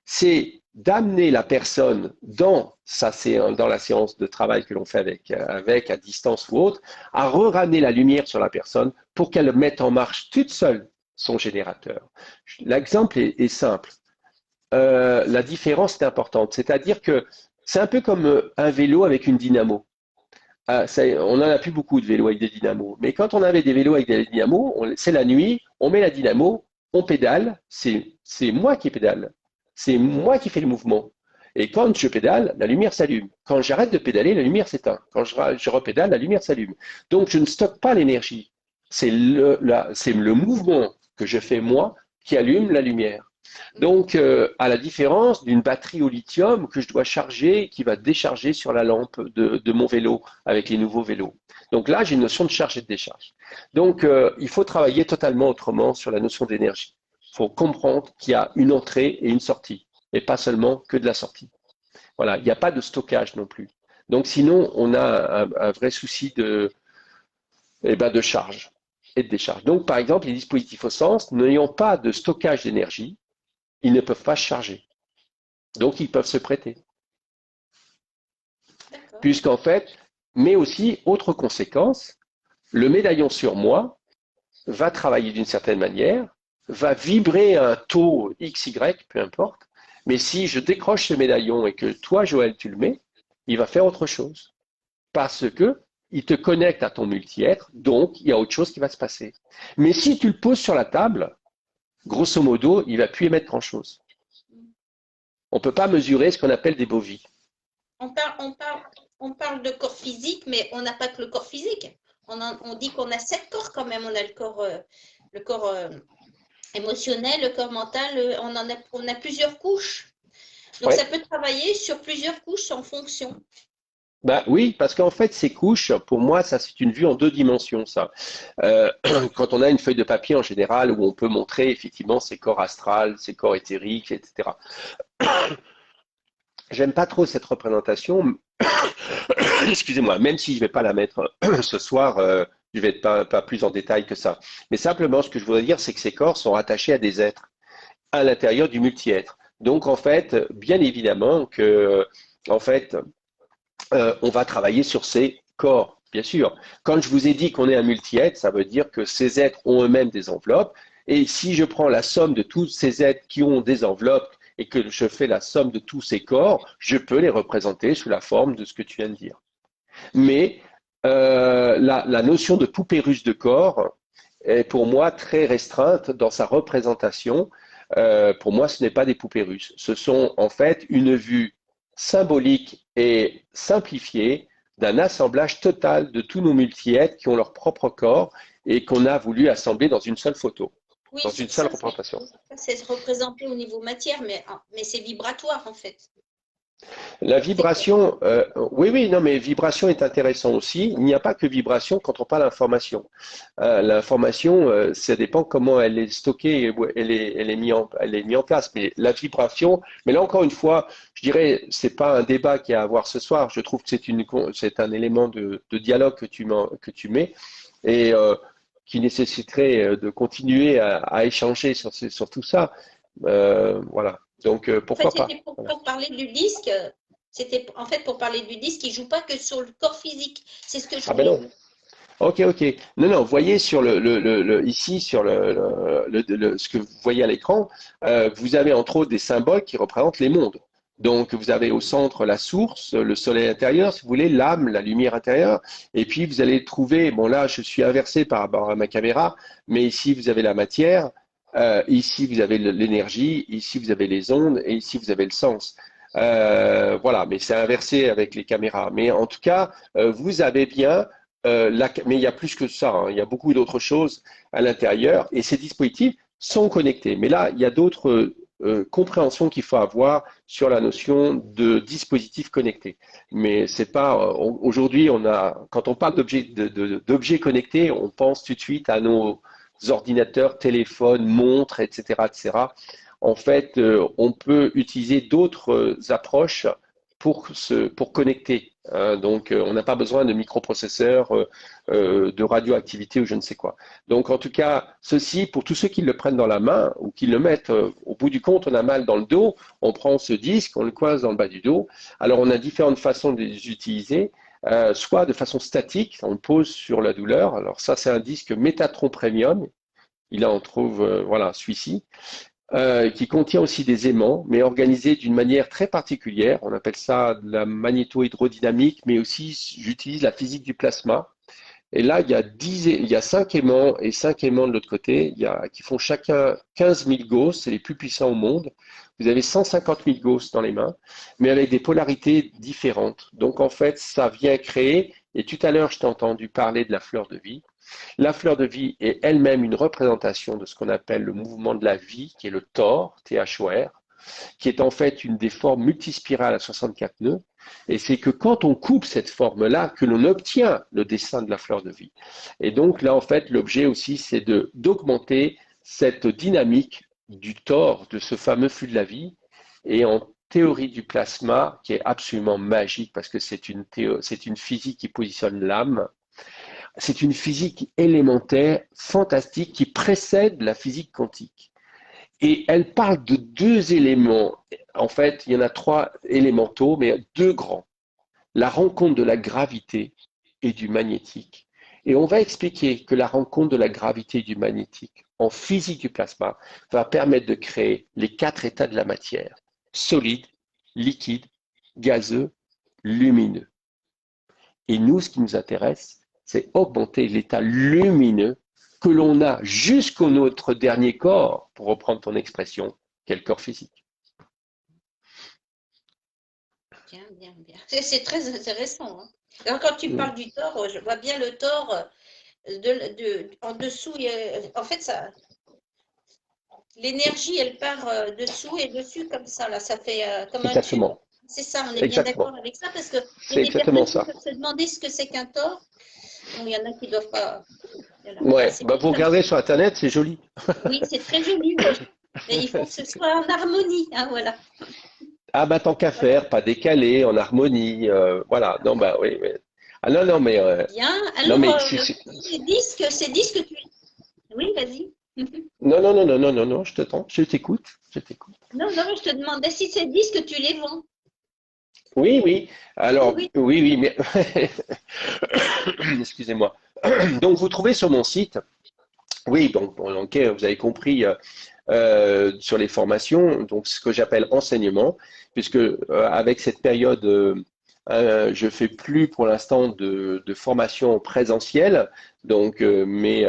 c'est d'amener la personne dans la séance de travail que l'on fait avec à distance ou autre, à ramener la lumière sur la personne pour qu'elle mette en marche toute seule son générateur. L'exemple est simple. La différence est importante. C'est-à-dire que c'est un peu comme un vélo avec une dynamo. On n'en a plus beaucoup de vélos avec des dynamos. Mais quand on avait des vélos avec des dynamos, c'est la nuit, on met la dynamo, on pédale, c'est moi qui pédale. C'est moi qui fais le mouvement. Et quand je pédale, la lumière s'allume. Quand j'arrête de pédaler, la lumière s'éteint. Quand je repédale, la lumière s'allume. Donc je ne stocke pas l'énergie. C'est le mouvement que je fais moi qui allume la lumière. Donc, à la différence d'une batterie au lithium que je dois charger, qui va décharger sur la lampe de mon vélo avec les nouveaux vélos. Donc là, j'ai une notion de charge et de décharge. Donc, il faut travailler totalement autrement sur la notion d'énergie. Il faut comprendre qu'il y a une entrée et une sortie, et pas seulement que de la sortie. Voilà, il n'y a pas de stockage non plus. Donc, sinon, on a un vrai souci de charge et de décharge. Donc, par exemple, les dispositifs au sens, n'ayant pas de stockage d'énergie, ils ne peuvent pas charger. Donc, ils peuvent se prêter. Puisqu'en fait, mais aussi, autre conséquence, le médaillon sur moi va travailler d'une certaine manière, va vibrer à un taux XY, peu importe, mais si je décroche ce médaillon et que toi, Joël, tu le mets, il va faire autre chose. Parce que il te connecte à ton multi-être, donc il y a autre chose qui va se passer. Mais si tu le poses sur la table, grosso modo, il ne va plus émettre grand-chose. On ne peut pas mesurer ce qu'on appelle des bovies. On parle de corps physique, mais on n'a pas que le corps physique. On dit qu'on a 7 corps quand même. On a le corps émotionnel, le corps mental. On a plusieurs couches. Donc, ouais. Ça peut travailler sur plusieurs couches en fonction. Bah oui, parce qu'en fait, ces couches, pour moi, ça c'est une vue en 2 dimensions, ça. Quand on a une feuille de papier en général où on peut montrer effectivement ses corps astrales, ses corps éthériques, etc. J'aime pas trop cette représentation. Excusez-moi, même si je vais pas la mettre ce soir, je vais être pas plus en détail que ça. Mais simplement, ce que je voudrais dire, c'est que ces corps sont attachés à des êtres à l'intérieur du multi-être. Donc, en fait, bien évidemment que, en fait, on va travailler sur ces corps, bien sûr. Quand je vous ai dit qu'on est un multi-être, ça veut dire que ces êtres ont eux-mêmes des enveloppes. Et si je prends la somme de tous ces êtres qui ont des enveloppes et que je fais la somme de tous ces corps, je peux les représenter sous la forme de ce que tu viens de dire. Mais la notion de poupée russe de corps est pour moi très restreinte dans sa représentation. Pour moi, ce n'est pas des poupées russes. Ce sont en fait une vue symbolique et simplifiée d'un assemblage total de tous nos multi-êtres qui ont leur propre corps et qu'on a voulu assembler dans une seule photo. Oui, dans une seule représentation. c'est représenté au niveau matière, mais c'est vibratoire en fait. La C'est quoi? vibration, oui, oui, non, mais vibration est intéressant aussi. Il n'y a pas que vibration quand on parle d'information. L'information, ça dépend comment elle est stockée, et elle est mise en place. Mais la vibration, mais là encore une fois, je dirais, c'est pas un débat qu'il y a à avoir ce soir. Je trouve que c'est un élément de dialogue que tu mets et qui nécessiterait de continuer à échanger sur tout ça. Voilà. Donc, En fait, pourquoi pas? c'était Voilà. pour parler du disque. C'était en fait pour parler du disque, il joue pas que sur le corps physique. C'est ce que je Ah ben voulais non. dire. Ok, ok. Non, non, vous voyez sur ici, sur ce que vous voyez à l'écran, vous avez entre autres des symboles qui représentent les mondes. Donc, vous avez au centre la source, le soleil intérieur, si vous voulez, l'âme, la lumière intérieure. Et puis, vous allez trouver, bon là, je suis inversé par rapport à ma caméra, mais ici, vous avez la matière, ici, vous avez l'énergie, ici, vous avez les ondes, et ici, vous avez le sens. Voilà, mais c'est inversé avec les caméras. Mais en tout cas, vous avez bien mais il y a plus que ça, hein. Il y a beaucoup d'autres choses à l'intérieur et ces dispositifs sont connectés. Mais là, il y a d'autres compréhensions qu'il faut avoir sur la notion de dispositifs connectés. Mais c'est pas aujourd'hui, quand on parle d'objets connectés, on pense tout de suite à nos ordinateurs, téléphones, montres, etc., etc. En fait, on peut utiliser d'autres approches pour connecter. Donc, on n'a pas besoin de microprocesseurs, de radioactivité ou je ne sais quoi. Donc, en tout cas, ceci, pour tous ceux qui le prennent dans la main ou qui le mettent au bout du compte, on a mal dans le dos, on prend ce disque, on le coince dans le bas du dos. Alors, on a différentes façons de les utiliser. Soit de façon statique, on le pose sur la douleur. Alors ça, c'est un disque Métatron Premium. Il en trouve, voilà, celui-ci qui contient aussi des aimants, mais organisés d'une manière très particulière. On appelle ça de la magnéto-hydrodynamique, mais aussi j'utilise la physique du plasma. Et là, il y a 5 aimants et 5 aimants de l'autre côté, qui font chacun 15 000 Gauss, c'est les plus puissants au monde. Vous avez 150 000 Gauss dans les mains, mais avec des polarités différentes. Donc en fait, ça vient créer, et tout à l'heure, je t'ai entendu parler de la fleur de vie. La fleur de vie est elle-même une représentation de ce qu'on appelle le mouvement de la vie, qui est le THOR, T-H-O-R, qui est en fait une des formes multispirales à 64 nœuds. Et c'est que quand on coupe cette forme-là, que l'on obtient le dessin de la fleur de vie. Et donc là, en fait, l'objet aussi, c'est d'augmenter cette dynamique du THOR, de ce fameux flux de la vie, et en théorie du plasma, qui est absolument magique, parce que c'est une physique qui positionne l'âme. C'est une physique élémentaire, fantastique, qui précède la physique quantique. Et elle parle de deux éléments. En fait, il y en a trois élémentaux, mais deux grands. La rencontre de la gravité et du magnétique. Et on va expliquer que la rencontre de la gravité et du magnétique en physique du plasma va permettre de créer les quatre états de la matière. Solide, liquide, gazeux, lumineux. Et nous, ce qui nous intéresse, c'est augmenter l'état lumineux que l'on a jusqu'au notre dernier corps, pour reprendre ton expression, quel corps physique. Bien, bien, bien. C'est très intéressant, hein. Alors, quand tu parles du tort, je vois bien le tort en dessous. En fait, ça, l'énergie, elle part dessous et dessus comme ça. Là, ça fait comme un tube. Exactement. C'est ça, on est bien Exactement. d'accord avec ça parce qu'il y C'est a des exactement personnes qui ça. peuvent se demander ce que c'est qu'un tort. Bon, il y en a qui ne doivent pas. Voilà. Moi, Ouais, c'est bah vous comme ça. regarderez sur Internet, c'est joli. Oui, c'est très joli, mais il faut que ce soit en harmonie, hein, voilà. Ah bah tant qu'à Voilà. faire, pas décalé, en harmonie, voilà. Non bah oui, oui. Ah non non mais Bien. non Alors, mais ces disques, tu. Oui, vas-y. non non non non non non non, je t'attends, je t'écoute, je t'écoute. Non, non, je te demandais si ces disques, tu les vends. Oui oui. Oui, Alors oui. oui oui mais excusez-moi. Donc vous trouvez sur mon site. Oui, donc bon, ok, vous avez compris sur les formations, donc ce que j'appelle enseignement, puisque avec cette période, je fais plus pour l'instant de formation présentielle, donc mais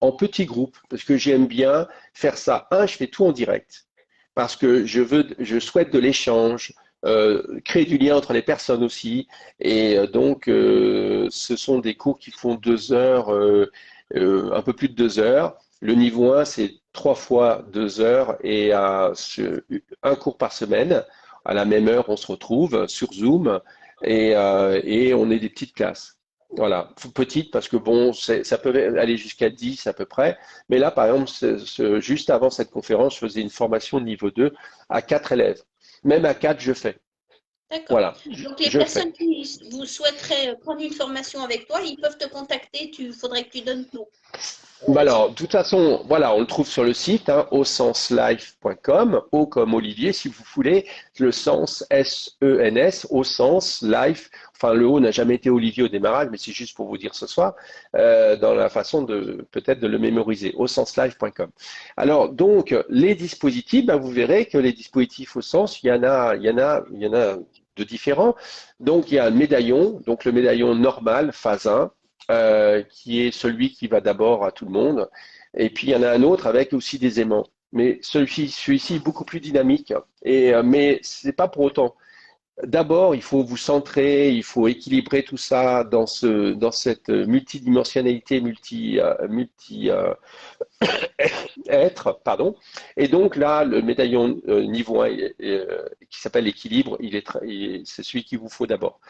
en petits groupes, parce que j'aime bien faire ça. Je fais tout en direct, parce que je souhaite de l'échange. Créer du lien entre les personnes aussi, et donc ce sont des cours qui font 2 heures, un peu plus de 2 heures, Le niveau 1, c'est 3 fois 2 heures et un cours par semaine. À la même heure, on se retrouve sur Zoom et on est des petites classes. Voilà, petites parce que bon, ça peut aller jusqu'à 10 à peu près. Mais là, par exemple, juste avant cette conférence, je faisais une formation de niveau 2 à 4 élèves. Même à 4, je fais. D'accord. Voilà, Donc, les je fais. personnes qui vous souhaiteraient prendre une formation avec toi, ils peuvent te contacter. Il faudrait que tu donnes Bah alors, de toute façon, voilà, on le trouve sur le site, ausenslife.com, au comme Olivier, si vous voulez, le sens, S-E-N-S, au sens, life, enfin le O n'a jamais été Olivier au démarrage, mais c'est juste pour vous dire ce soir, dans la façon de peut-être de le mémoriser, ausenslife.com. Alors, donc, les dispositifs, bah, vous verrez que les dispositifs au sens, il y en a de différents. Donc, il y a un médaillon, donc le médaillon normal, phase 1, qui est celui qui va d'abord à tout le monde. Et puis il y en a un autre avec aussi des aimants. Mais celui-ci est beaucoup plus dynamique. Mais ce n'est pas pour autant. D'abord, il faut vous centrer, il faut équilibrer tout ça dans cette multidimensionnalité, être, pardon. Et donc là, le médaillon niveau 1 qui s'appelle l'équilibre, c'est celui qu'il vous faut d'abord.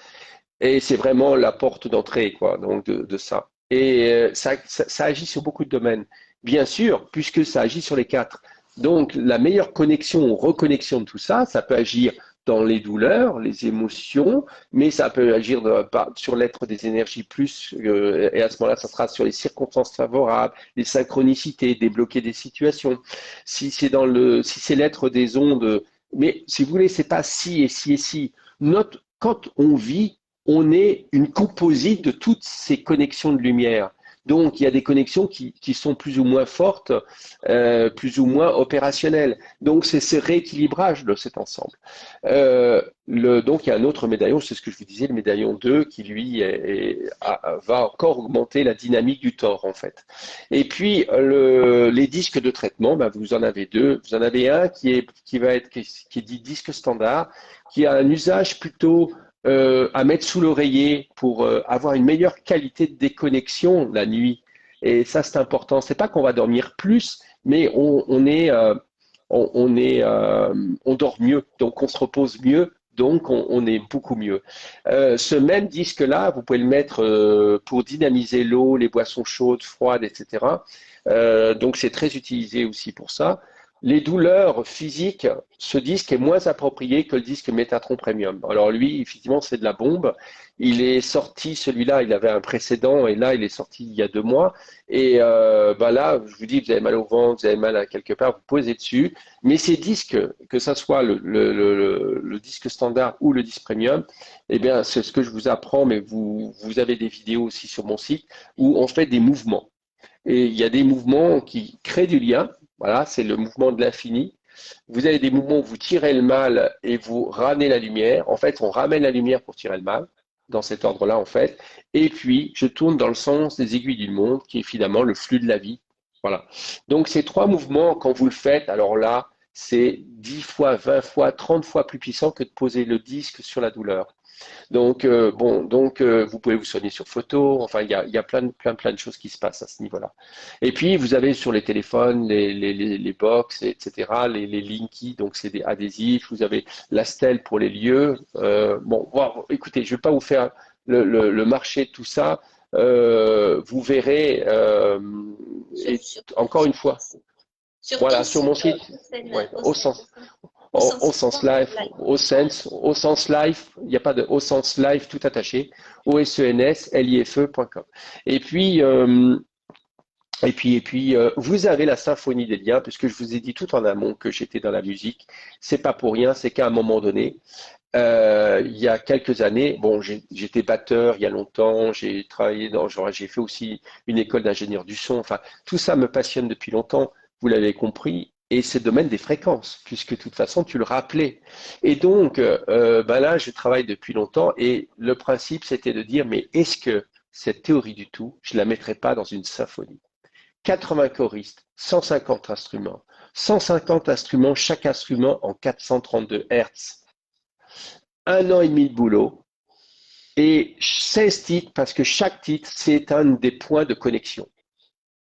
Et c'est vraiment la porte d'entrée, quoi, donc de ça. Et ça agit sur beaucoup de domaines. Bien sûr, puisque ça agit sur les quatre. Donc, la meilleure connexion ou reconnexion de tout ça, ça peut agir dans les douleurs, les émotions, mais ça peut agir sur l'être des énergies plus, et à ce moment-là, ça sera sur les circonstances favorables, les synchronicités, débloquer des situations. Si c'est l'être des ondes, mais si vous voulez, c'est pas si et si et si. Quand on vit, on est une composite de toutes ces connexions de lumière. Donc, il y a des connexions qui sont plus ou moins fortes, plus ou moins opérationnelles. Donc, c'est ce rééquilibrage de cet ensemble. Donc, il y a un autre médaillon, c'est ce que je vous disais, le médaillon 2, qui lui va encore augmenter la dynamique du tort, en fait. Et puis, les disques de traitement, ben, vous en avez deux. Vous en avez un qui est dit disque standard, qui a un usage plutôt à mettre sous l'oreiller pour avoir une meilleure qualité de déconnexion la nuit. Et ça, c'est important. C'est pas qu'on va dormir plus, mais on dort mieux, donc on se repose mieux, donc on est beaucoup mieux. Ce même disque-là, vous pouvez le mettre pour dynamiser l'eau, les boissons chaudes, froides, etc. Donc c'est très utilisé aussi pour ça. Les douleurs physiques, ce disque est moins approprié que le disque Métatron Premium. Alors lui, effectivement, c'est de la bombe. Il est sorti, celui-là, il avait un précédent, et là, il est sorti il y a 2 mois. Et bah là, je vous dis, vous avez mal au ventre, vous avez mal à quelque part, vous posez dessus. Mais ces disques, que ce soit le disque standard ou le disque premium, eh bien, c'est ce que je vous apprends, mais vous avez des vidéos aussi sur mon site où on fait des mouvements. Et il y a des mouvements qui créent du lien. Voilà, c'est le mouvement de l'infini. Vous avez des mouvements où vous tirez le mal et vous ramenez la lumière. En fait, on ramène la lumière pour tirer le mal, dans cet ordre-là, en fait. Et puis, je tourne dans le sens des aiguilles du monde, qui est finalement le flux de la vie. Voilà. Donc, ces 3 mouvements, quand vous le faites, alors là, c'est 10 fois, 20 fois, 30 fois plus puissant que de poser le disque sur la douleur. Donc, vous pouvez vous soigner sur photo. Enfin, il y a plein de choses qui se passent à ce niveau-là. Et puis, vous avez sur les téléphones les box, etc., les Linky, donc c'est des adhésifs. Vous avez la stèle pour les lieux. Bon, écoutez, je ne vais pas vous faire le marché de tout ça. Vous verrez, et encore une fois, sur ton voilà, sur mon site, site, ouais, au sens life, au sens life, il n'y a pas de au sens life tout attaché, OSENSLIFE.com. Et puis, vous avez la symphonie des liens, puisque je vous ai dit tout en amont que j'étais dans la musique. C'est pas pour rien, c'est qu'à un moment donné, il y a quelques années, bon, j'étais batteur il y a longtemps, j'ai fait aussi une école d'ingénieur du son. Enfin, tout ça me passionne depuis longtemps, vous l'avez compris, et c'est le domaine des fréquences, puisque de toute façon, tu le rappelais. Et donc, ben là, je travaille depuis longtemps, et le principe, c'était de dire, mais est-ce que cette théorie du tout, je la mettrais pas dans une symphonie? 80 choristes, 150 instruments, 150 instruments, chaque instrument en 432 Hertz. 1 an et demi de boulot et 16 titres parce que chaque titre, c'est un des points de connexion.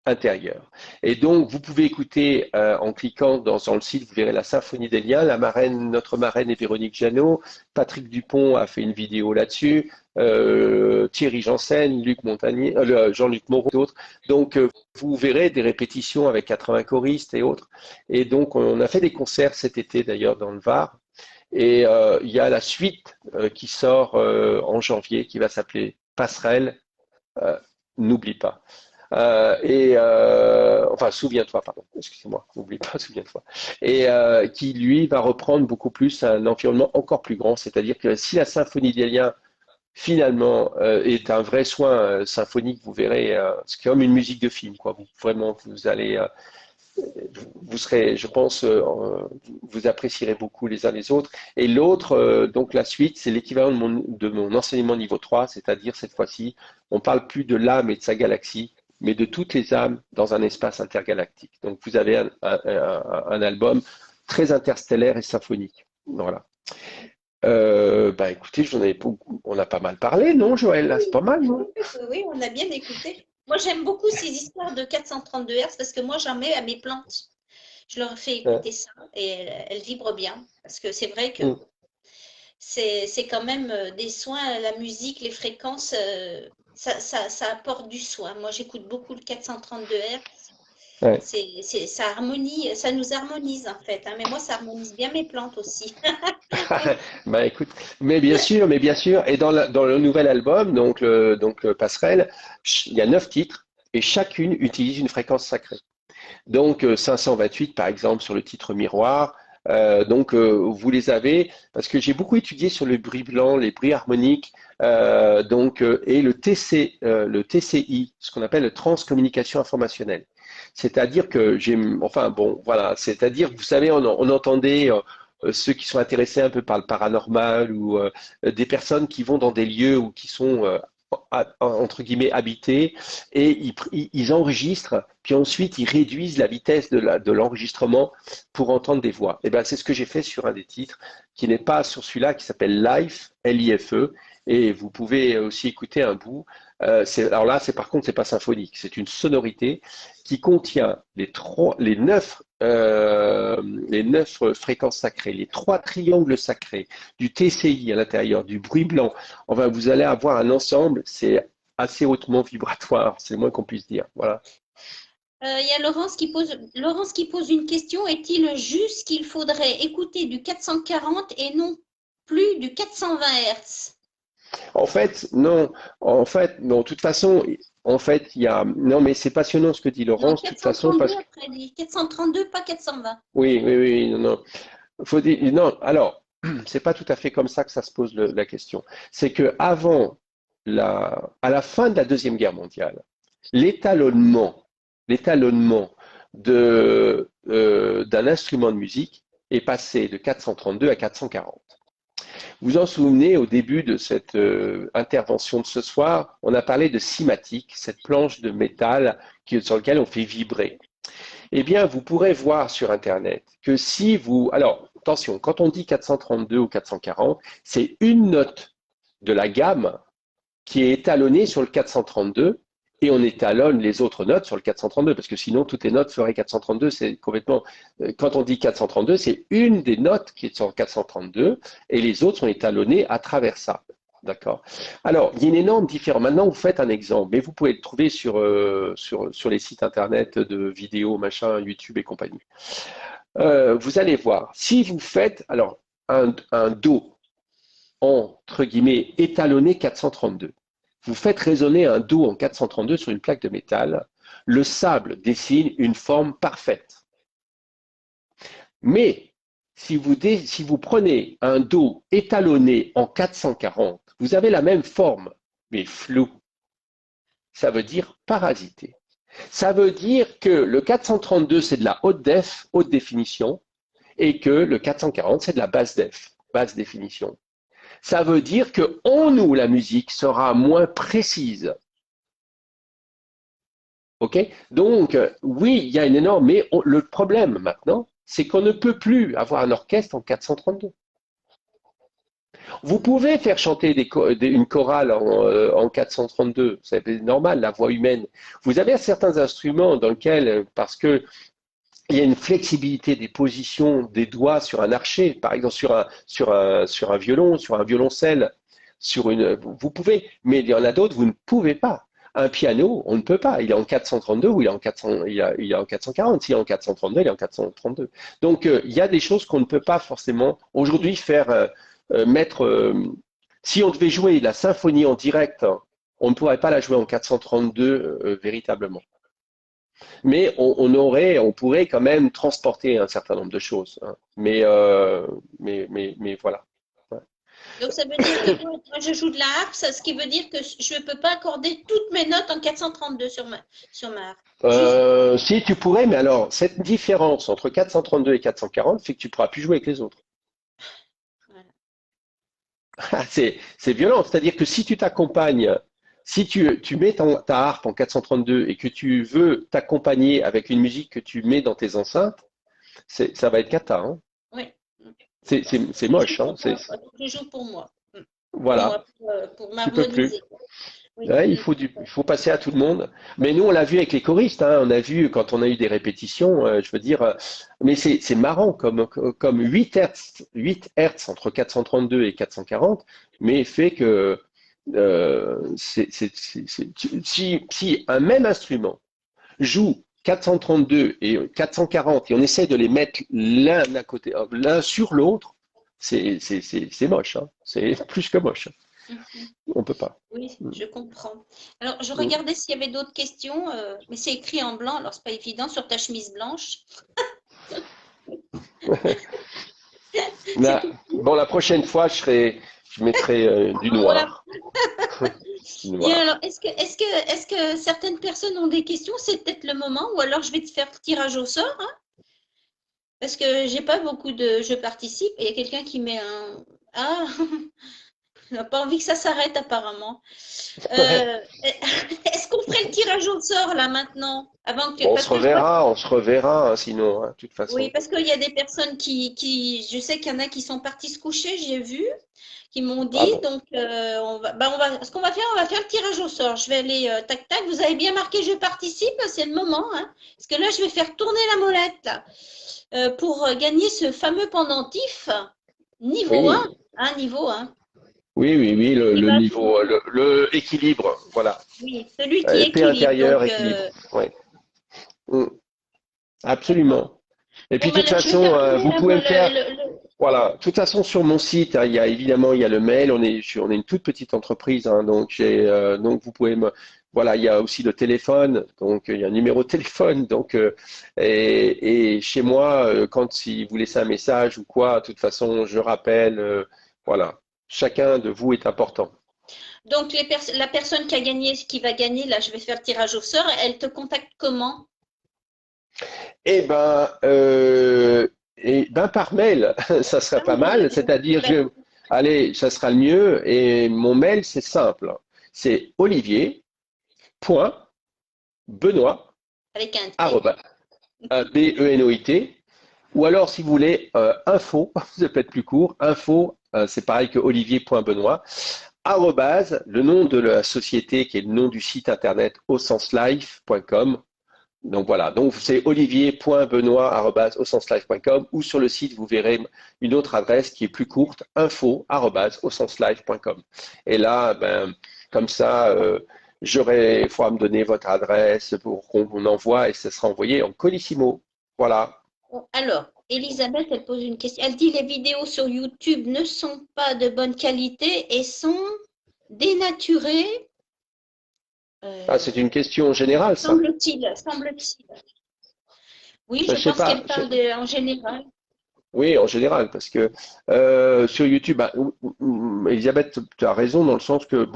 intérieure. Et donc, vous pouvez écouter en cliquant dans le site, vous verrez la Symphonie des liens. Notre marraine est Véronique Jeannot. Patrick Dupont a fait une vidéo là-dessus. Thierry Janssen, Luc Montagnier, Jean-Luc Moreau, d'autres. Donc, vous verrez des répétitions avec 80 choristes et autres. Et donc, on a fait des concerts cet été d'ailleurs dans le Var. Et il y a la suite qui sort en janvier, qui va s'appeler Passerelle. N'oublie pas. Enfin, souviens-toi, pardon, excusez-moi, n'oublie pas, souviens-toi. Et qui, lui, va reprendre beaucoup plus un environnement encore plus grand, c'est-à-dire que si la symphonie des liens, finalement, est un vrai soin symphonique, vous verrez, c'est comme une musique de film, quoi. Vraiment, vous allez, vous serez, je pense, vous apprécierez beaucoup les uns les autres. Et l'autre, donc la suite, c'est l'équivalent de mon enseignement niveau 3, c'est-à-dire cette fois-ci, on parle plus de l'âme et de sa galaxie, mais de toutes les âmes dans un espace intergalactique. Donc vous avez un album très interstellaire et symphonique. Voilà. Bah écoutez, on a pas mal parlé, non, Joël? Là, c'est pas mal, non? Oui, on a bien écouté. Moi, j'aime beaucoup ces histoires de 432 Hz parce que moi, j'en mets à mes plantes. Je leur fais écouter ça et elles vibrent bien. Parce que c'est vrai que c'est quand même des soins, la musique, les fréquences, ça apporte du soin. Moi, j'écoute beaucoup le 432 Hz. Ouais. Ça harmonie, ça nous harmonise en fait, hein. Mais moi, ça harmonise bien mes plantes aussi. Bah écoute, mais bien sûr, et dans le nouvel album, donc Passerelle, il y a 9 titres et chacune utilise une fréquence sacrée. Donc 528 par exemple sur le titre Miroir. Vous les avez parce que j'ai beaucoup étudié sur le bruit blanc, les bruits harmoniques, et le TCI, ce qu'on appelle le transcommunication informationnelle. C'est-à-dire que enfin bon, voilà, c'est-à-dire que vous savez, on entendait ceux qui sont intéressés un peu par le paranormal ou des personnes qui vont dans des lieux ou qui sont entre guillemets habités et ils enregistrent, puis ensuite ils réduisent la vitesse de l'enregistrement pour entendre des voix. Et ben c'est ce que j'ai fait sur un des titres qui n'est pas sur celui-là, qui s'appelle Life, L-I-F-E, et vous pouvez aussi écouter un bout. Alors là, par contre, c'est pas symphonique, c'est une sonorité qui contient les neuf fréquences sacrées, les 3 triangles sacrés, du TCI à l'intérieur, du bruit blanc. Enfin, vous allez avoir un ensemble, c'est assez hautement vibratoire, c'est le moins qu'on puisse dire. Voilà. Il y a Laurence qui pose une question. Est-il juste qu'il faudrait écouter du 440 et non plus du 420 Hz? En fait, non. En fait, non. De toute façon, en fait, il y a. Non, mais c'est passionnant ce que dit Non, Laurence. De toute façon, 432 parce que. après, dit 432, pas 420. Oui, oui, oui, non, non. Faut dire. Non. Alors, c'est pas tout à fait comme ça que ça se pose la question. C'est que à la fin de la Deuxième Guerre mondiale, l'étalonnement, l'étalonnement d'un instrument de musique est passé de 432 à 440. Vous vous en souvenez, au début de cette intervention de ce soir, on a parlé de cymatique, cette planche de métal sur laquelle on fait vibrer. Eh bien, vous pourrez voir sur Internet que si vous... Alors, attention, quand on dit 432 ou 440, c'est une note de la gamme qui est étalonnée sur le 432 et on étalonne les autres notes sur le 432 parce que sinon toutes les notes feraient 432, c'est complètement quand on dit 432, c'est une des notes qui est sur le 432 et les autres sont étalonnées à travers ça. D'accord. Alors, il y a une énorme différence. Maintenant, vous faites un exemple, mais vous pouvez le trouver sur les sites internet de vidéos, machin, YouTube et compagnie. Vous allez voir, si vous faites alors un Do entre guillemets étalonné 432, vous faites résonner un Do en 432 sur une plaque de métal, le sable dessine une forme parfaite. Mais si vous prenez un Do étalonné en 440, vous avez la même forme, mais floue. Ça veut dire parasité. Ça veut dire que le 432, c'est de la haute définition, et que le 440, c'est de la basse définition. Ça veut dire que en nous, la musique sera moins précise. OK? Donc, oui, il y a une énorme... Mais le problème maintenant, c'est qu'on ne peut plus avoir un orchestre en 432. Vous pouvez faire chanter une chorale en 432, c'est normal, la voix humaine. Vous avez certains instruments dans lesquels, parce que il y a une flexibilité des positions des doigts sur un archet, par exemple sur un violon, sur un violoncelle, vous pouvez, mais il y en a d'autres, vous ne pouvez pas. Un piano, on ne peut pas. Il est en 432 ou il est en 400, il est en 440. S'il est en 432, il est en 432. Donc, il y a des choses qu'on ne peut pas forcément aujourd'hui faire mettre. Si on devait jouer la symphonie en direct, on ne pourrait pas la jouer en 432 véritablement. Mais on pourrait quand même transporter un certain nombre de choses, hein. Mais voilà. Ouais. Donc ça veut dire que moi je joue de la harpe, ce qui veut dire que je ne peux pas accorder toutes mes notes en 432 sur ma harpe. Si tu pourrais, mais alors cette différence entre 432 et 440 fait que tu ne pourras plus jouer avec les autres. Voilà. C'est violent, c'est-à-dire que si tu t'accompagnes, si tu mets ta harpe en 432 et que tu veux t'accompagner avec une musique que tu mets dans tes enceintes, ça va être cata, hein. Oui. C'est moche, hein. Je joue pour moi. Voilà. Pour m'harmoniser. Oui. Ouais, il faut passer à tout le monde. Mais nous, on l'a vu avec les choristes, hein. On a vu quand on a eu des répétitions, je veux dire, mais c'est marrant comme 8 Hertz entre 432 et 440, mais fait que si un même instrument joue 432 et 440 et on essaie de les mettre l'un sur l'autre, c'est moche, hein. C'est plus que moche. On peut pas. Oui, je comprends. Alors, je regardais s'il y avait d'autres questions, mais c'est écrit en blanc, alors c'est pas évident sur ta chemise blanche. Bon, la prochaine fois, je mettrai du noir. Et alors, est-ce que certaines personnes ont des questions? C'est peut-être le moment, ou alors je vais te faire le tirage au sort, hein, parce que j'ai pas beaucoup de. Je participe et il y a quelqu'un qui met un. Ah, on n'a pas envie que ça s'arrête apparemment. Est-ce qu'on ferait le tirage au sort là maintenant, avant que on se reverra, hein, sinon, hein, de toute façon. Oui, parce qu'il y a des personnes je sais qu'il y en a qui sont partis se coucher, j'ai vu, qui m'ont dit. Ah bon. Donc, ce qu'on va faire, on va faire le tirage au sort. Je vais aller tac tac. Vous avez bien marqué, je participe. C'est le moment, hein, parce que là, je vais faire tourner la molette là, pour gagner ce fameux pendentif niveau 1, hein, niveau 1. Oui, le niveau, le équilibre, voilà. Oui, celui qui épée équilibre. intérieure, équilibre. Ouais. Absolument. Et puis, de toute façon, vous pouvez me faire. Voilà. De toute façon, sur mon site, hein, il y a le mail. On est une toute petite entreprise, hein, donc vous pouvez me. Voilà, il y a aussi le téléphone, donc il y a un numéro de téléphone, donc et chez moi, si vous laissez un message ou quoi, de toute façon, je rappelle, voilà. Chacun de vous est important. Donc, la personne qui va gagner, là, je vais faire le tirage au sort, elle te contacte comment? Eh ben, par mail, ça serait pas mal. C'est-à-dire, allez, ça sera le mieux. Et mon mail, c'est simple. C'est olivier.benoît, avec un T. Benoit, ou alors, si vous voulez, info, ça peut être plus court, info, c'est pareil que olivier.benoit, arrobase, le nom de la société qui est le nom du site internet aussenslife.com. Donc voilà, donc c'est olivier.benoit@aussenslife.com ou sur le site, vous verrez une autre adresse qui est plus courte, info@aussenslife.com. Et là, comme ça, il faudra me donner votre adresse pour qu'on vous envoie et ça sera envoyé en colissimo. Voilà. Alors, Elisabeth, elle pose une question. Elle dit les vidéos sur YouTube ne sont pas de bonne qualité et sont dénaturées. C'est une question générale, ça. Semble-t-il. Oui, je pense qu'elle parle en général. Oui, en général, parce que sur YouTube, Elisabeth, tu as raison dans le sens que,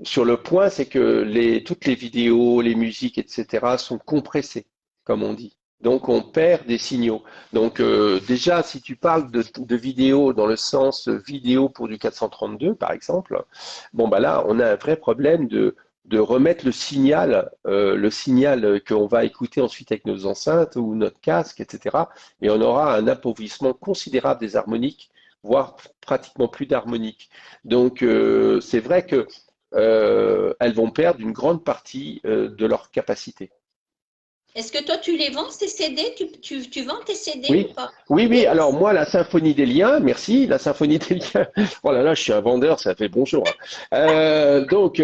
sur le point, c'est que toutes les vidéos, les musiques, etc., sont compressées, comme on dit. Donc, on perd des signaux. Donc, déjà, si tu parles de vidéos dans le sens vidéo pour du 432, par exemple, là, on a un vrai problème de remettre le signal qu'on va écouter ensuite avec nos enceintes ou notre casque, etc. Et on aura un appauvrissement considérable des harmoniques voire pratiquement plus d'harmonique. Donc, c'est vrai que elles vont perdre une grande partie de leur capacité. Est-ce que toi, tu les vends, ces CD? Tu vends tes CD ou Oui, pas? oui, Oui? oui. Alors moi, la symphonie des liens, merci, la symphonie des liens. Oh là là, je suis un vendeur, ça fait bonjour, hein. Donc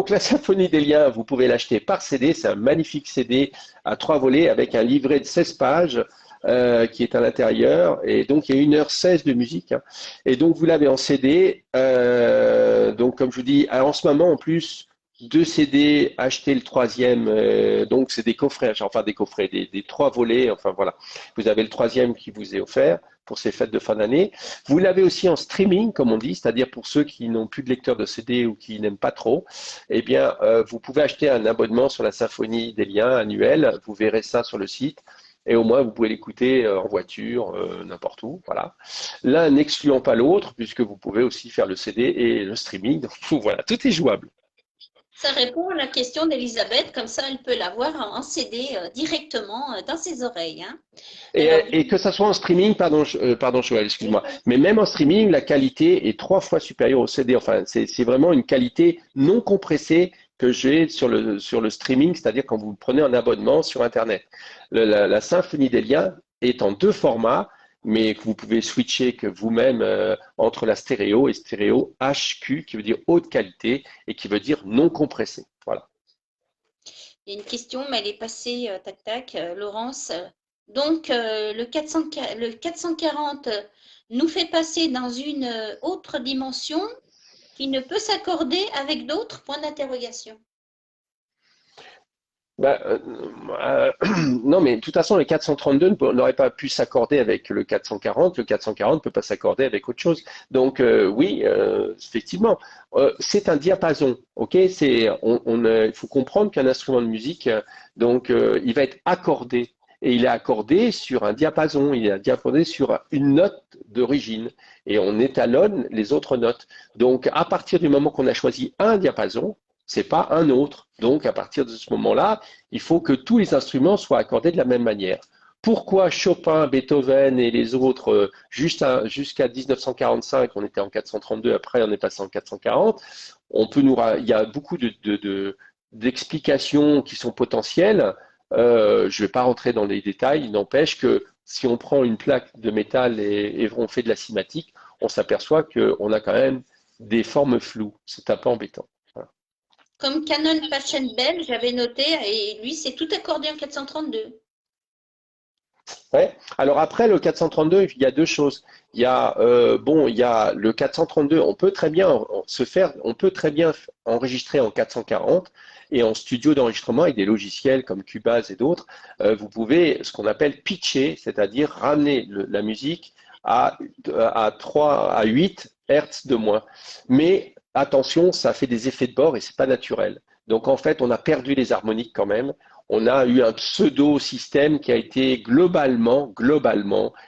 la symphonie des liens, vous pouvez l'acheter par CD. C'est un magnifique CD à 3 volets avec un livret de 16 pages qui est à l'intérieur. Et donc il y a 1h16 de musique, hein. Et donc vous l'avez en CD. Donc comme je vous dis, en ce moment en plus. 2 CD, acheter le troisième, donc c'est des coffrets, enfin des coffrets, des 3 volets, enfin voilà. Vous avez le troisième qui vous est offert pour ces fêtes de fin d'année. Vous l'avez aussi en streaming, comme on dit, c'est-à-dire pour ceux qui n'ont plus de lecteur de CD ou qui n'aiment pas trop, eh bien, vous pouvez acheter un abonnement sur la Symphonie des liens annuel. Vous verrez ça sur le site. Et au moins, vous pouvez l'écouter en voiture, n'importe où. Voilà. L'un n'excluant pas l'autre, puisque vous pouvez aussi faire le CD et le streaming. Donc, voilà, tout est jouable. Ça répond à la question d'Elisabeth, comme ça elle peut l'avoir en CD directement dans ses oreilles, hein. Alors, Et que ça soit en streaming, pardon, pardon Joël, oui, excuse-moi, mais même en streaming, la qualité est 3 fois supérieure au CD. Enfin, c'est vraiment une qualité non compressée que j'ai sur le streaming, c'est-à-dire quand vous prenez un abonnement sur Internet. La Symphonie des liens est en 2 formats, mais que vous pouvez switcher que vous-même entre la stéréo et stéréo HQ, qui veut dire haute qualité et qui veut dire non compressé. Voilà. il y a une question, mais elle est passée, tac tac, Laurence. Donc, le 440 nous fait passer dans une autre dimension qui ne peut s'accorder avec d'autres points d'interrogation. Bah, non, mais de toute façon, le 432 n'aurait pas pu s'accorder avec le 440. Le 440 ne peut pas s'accorder avec autre chose. Donc, oui, effectivement, c'est un diapason. Ok, il faut comprendre qu'un instrument de musique, donc, il va être accordé. Et il est accordé sur un diapason, il est accordé sur une note d'origine. Et on étalonne les autres notes. Donc, à partir du moment qu'on a choisi un diapason, c'est pas un autre. Donc, à partir de ce moment-là, il faut que tous les instruments soient accordés de la même manière. Pourquoi Chopin, Beethoven et les autres, jusqu'à 1945, on était en 432, après on est passé en 440, il y a beaucoup d'explications qui sont potentielles. Je ne vais pas rentrer dans les détails, il n'empêche que si on prend une plaque de métal et on fait de la cinématique, on s'aperçoit qu'on a quand même des formes floues. C'est un peu embêtant. Voilà. Comme Canon Pachelbel, j'avais noté, et lui, c'est tout accordé en 432. Ouais. Alors après, le 432, il y a 2 choses. Il y a le 432, on peut très bien on peut très bien enregistrer en 440 et en studio d'enregistrement avec des logiciels comme Cubase et d'autres, vous pouvez ce qu'on appelle pitcher, c'est-à-dire ramener la musique à 3 à 8 Hertz de moins. Mais attention, ça fait des effets de bord et c'est pas naturel. Donc en fait, on a perdu les harmoniques quand même. On a eu un pseudo-système qui a été globalement,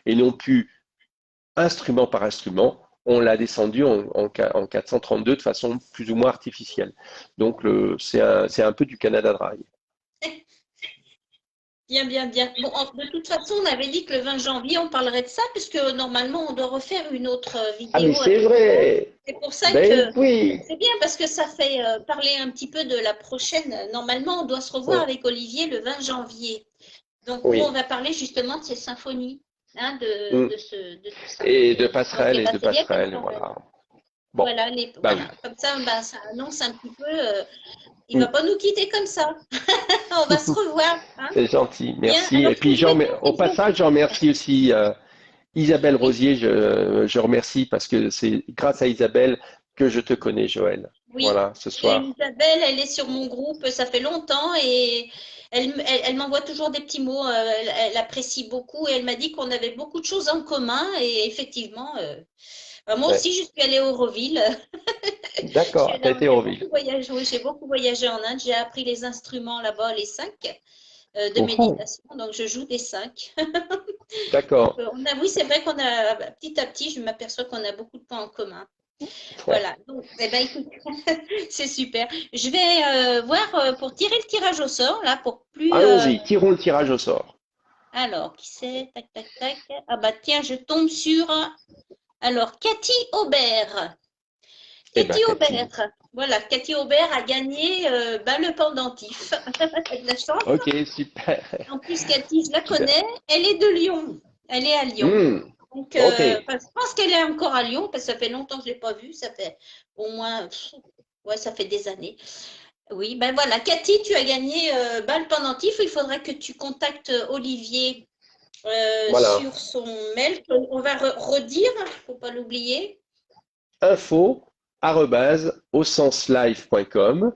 et non plus instrument par instrument, on l'a descendu en 432 de façon plus ou moins artificielle. Donc c'est un peu du Canada Dry. Bien, bien, bien. Bon, de toute façon, on avait dit que le 20 janvier, on parlerait de ça, puisque normalement, on doit refaire une autre Ah mais vidéo c'est avec Hugo. vrai. C'est pour ça Ben que oui. c'est bien, parce que ça fait parler un petit peu de la prochaine. Normalement, on doit se revoir Oui. avec Olivier le 20 janvier. Donc, où on Oui. va parler justement de ces symphonies, hein, Mm. de tout ça. Et de Donc, eh passerelle, et ben, de c'est bien comme passerelle, ça. voilà. Bon, Voilà, bah oui, voilà. Comme ça, ben, ça annonce un petit peu. Il va Mm. pas nous quitter comme ça. On va se revoir, hein. C'est gentil, Bien. merci. Alors, Et je te puis souhaite au une très bonne. passage, j'en remercie aussi Isabelle Oui, Rosier, je remercie parce que c'est grâce à Isabelle que je te connais, Joël. oui. Voilà, ce Et soir. Isabelle, elle est sur mon groupe, ça fait longtemps et elle m'envoie toujours des petits mots. Elle apprécie beaucoup et elle m'a dit qu'on avait beaucoup de choses en commun. Et effectivement, moi Ouais. aussi, je suis allée à Auroville. Je suis D'accord, allée t'as été j'ai en ville. beaucoup voyagé, oui, j'ai beaucoup voyagé en Inde. J'ai appris les instruments là-bas, les 5 de Oh, oh, méditation. Donc, je joue des 5. Donc, d'accord. oui, c'est vrai qu'on a, petit à petit, je m'aperçois qu'on a beaucoup de points en commun. Ouais. Voilà. Donc, eh ben, écoute, c'est super. Je vais voir pour tirer le tirage au sort, là, pour plus. Allons-y, tirons le tirage au sort. Alors, qui c'est? Tac, tac, tac. Ah bah tiens, je tombe sur Alors, Cathy Aubert. Eh ben, Cathy Cathy. Aubert. Voilà, Cathy Aubert a gagné le pendentif. De la chance. Ok, super. En plus, Cathy, je la Super. connais. Elle est de Lyon. Elle est à Lyon. Hmm, Donc, ok. enfin, je pense qu'elle est encore à Lyon parce que ça fait longtemps que je ne l'ai pas vue. Ça fait au moins, ouais, ça fait des années. Oui, ben voilà. Cathy, tu as gagné le pendentif. Il faudra que tu contactes Olivier Voilà. sur son mail. On va redire, il ne faut pas l'oublier. info@ausenslive.com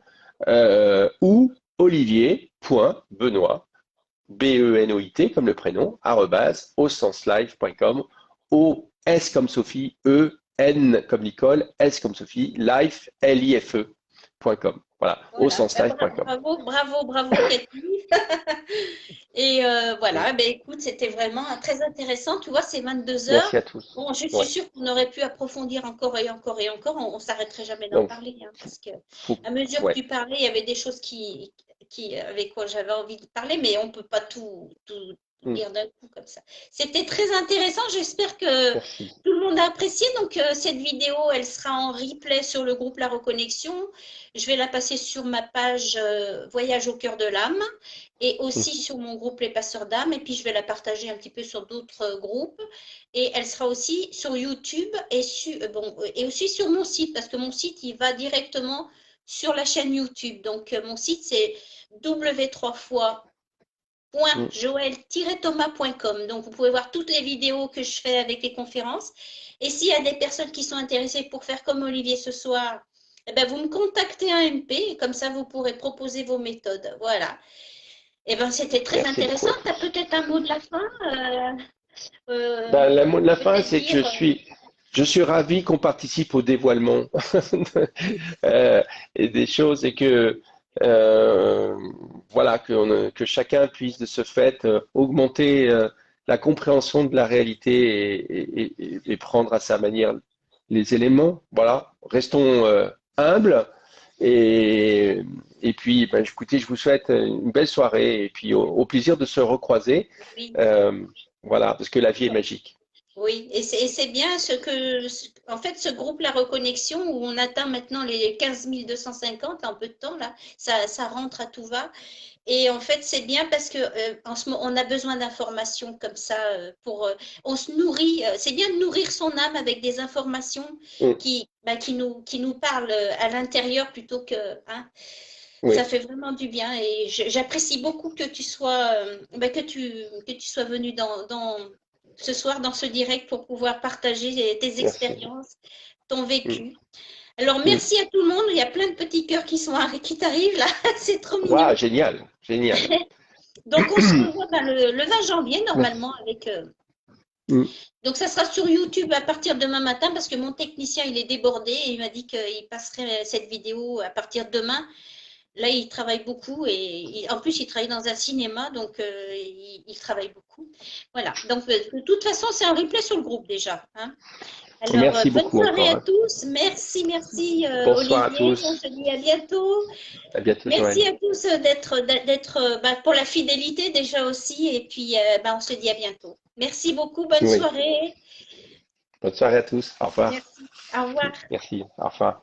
ou olivier.benoît, Benoit comme le prénom, @ausenslive.com, O-S comme Sophie, E-N comme Nicole, S comme Sophie, life, L-I-F-E.com. Voilà, Voilà. Ben, ausenslive.com. bravo, bravo, bravo, Cathy. Et voilà, ben, écoute, c'était vraiment très intéressant. Tu vois, c'est 22 Merci heures. à tous. Bon, je suis Ouais. sûre qu'on aurait pu approfondir encore et encore et encore. On ne s'arrêterait jamais d'en Donc, parler, hein, parce que faut, à mesure que ouais. tu parlais, il y avait des choses avec quoi j'avais envie de parler, mais on ne peut pas tout Hmm, dire d'un coup comme ça. C'était très intéressant. J'espère que merci. tout le monde a apprécié. Donc, cette vidéo, elle sera en replay sur le groupe La Reconnexion. Je vais la passer sur ma page Voyage au cœur de l'âme et Hmm, aussi sur mon groupe Les Passeurs d'âme. Et puis, je vais la partager un petit peu sur d'autres groupes. Et elle sera aussi sur YouTube et aussi sur mon site, parce que mon site, il va directement sur la chaîne YouTube. Donc, mon site, c'est hmm. w3.joël-thomas.com. Donc, vous pouvez voir toutes les vidéos que je fais avec les conférences. Et s'il y a des personnes qui sont intéressées pour faire comme Olivier ce soir, eh ben, vous me contactez un MP, et comme ça, vous pourrez proposer vos méthodes. Voilà. Eh ben, c'était très Merci intéressant. beaucoup. Tu as peut-être un mot de la fin Ben, le mot de la fin, peut-être c'est que dire. je suis ravi qu'on participe au dévoilement euh, et des choses et que euh, voilà que chacun puisse de ce fait augmenter la compréhension de la réalité et prendre à sa manière les éléments. Voilà, restons humbles et et puis ben, écoutez, je vous souhaite une belle soirée et puis au plaisir de se recroiser. Oui. Euh, voilà, parce que la vie est magique. Oui, et c'est bien en fait, ce groupe La Reconnexion, où on atteint maintenant les 15 250 en peu de temps, là, ça rentre à tout va. Et en fait, c'est bien parce que en ce moment, on a besoin d'informations comme ça on se nourrit. C'est bien de nourrir son âme avec des informations Mm, qui nous parlent à l'intérieur plutôt que, hein, ça oui, fait vraiment du bien. Et j'apprécie beaucoup que tu sois, que tu sois venu ce soir dans ce direct pour pouvoir partager tes merci. expériences, ton Mm, vécu. Alors, mm. merci à tout le monde. Il y a plein de petits cœurs qui t'arrivent là. C'est trop mignon. Waouh, génial, génial. Donc, on se revoit le 20 janvier Merci. normalement avec. Mm, Donc, ça sera sur YouTube à partir de demain matin parce que mon technicien il est débordé et il m'a dit qu'il passerait cette vidéo à partir de demain. Là, il travaille beaucoup et en plus, il travaille dans un cinéma, donc il travaille beaucoup. Voilà. Donc, de toute façon, c'est un replay sur le groupe déjà, hein. Alors, merci bonne beaucoup soirée encore, à hein. tous. Merci, Bonsoir à Olivier. On tous. se dit à bientôt. À bientôt, Merci Joël. à tous pour la fidélité déjà aussi. Et puis, on se dit à bientôt. Merci beaucoup. Bonne Oui. soirée. Bonne soirée à tous. Au revoir. Merci. Au revoir. Merci. Au revoir.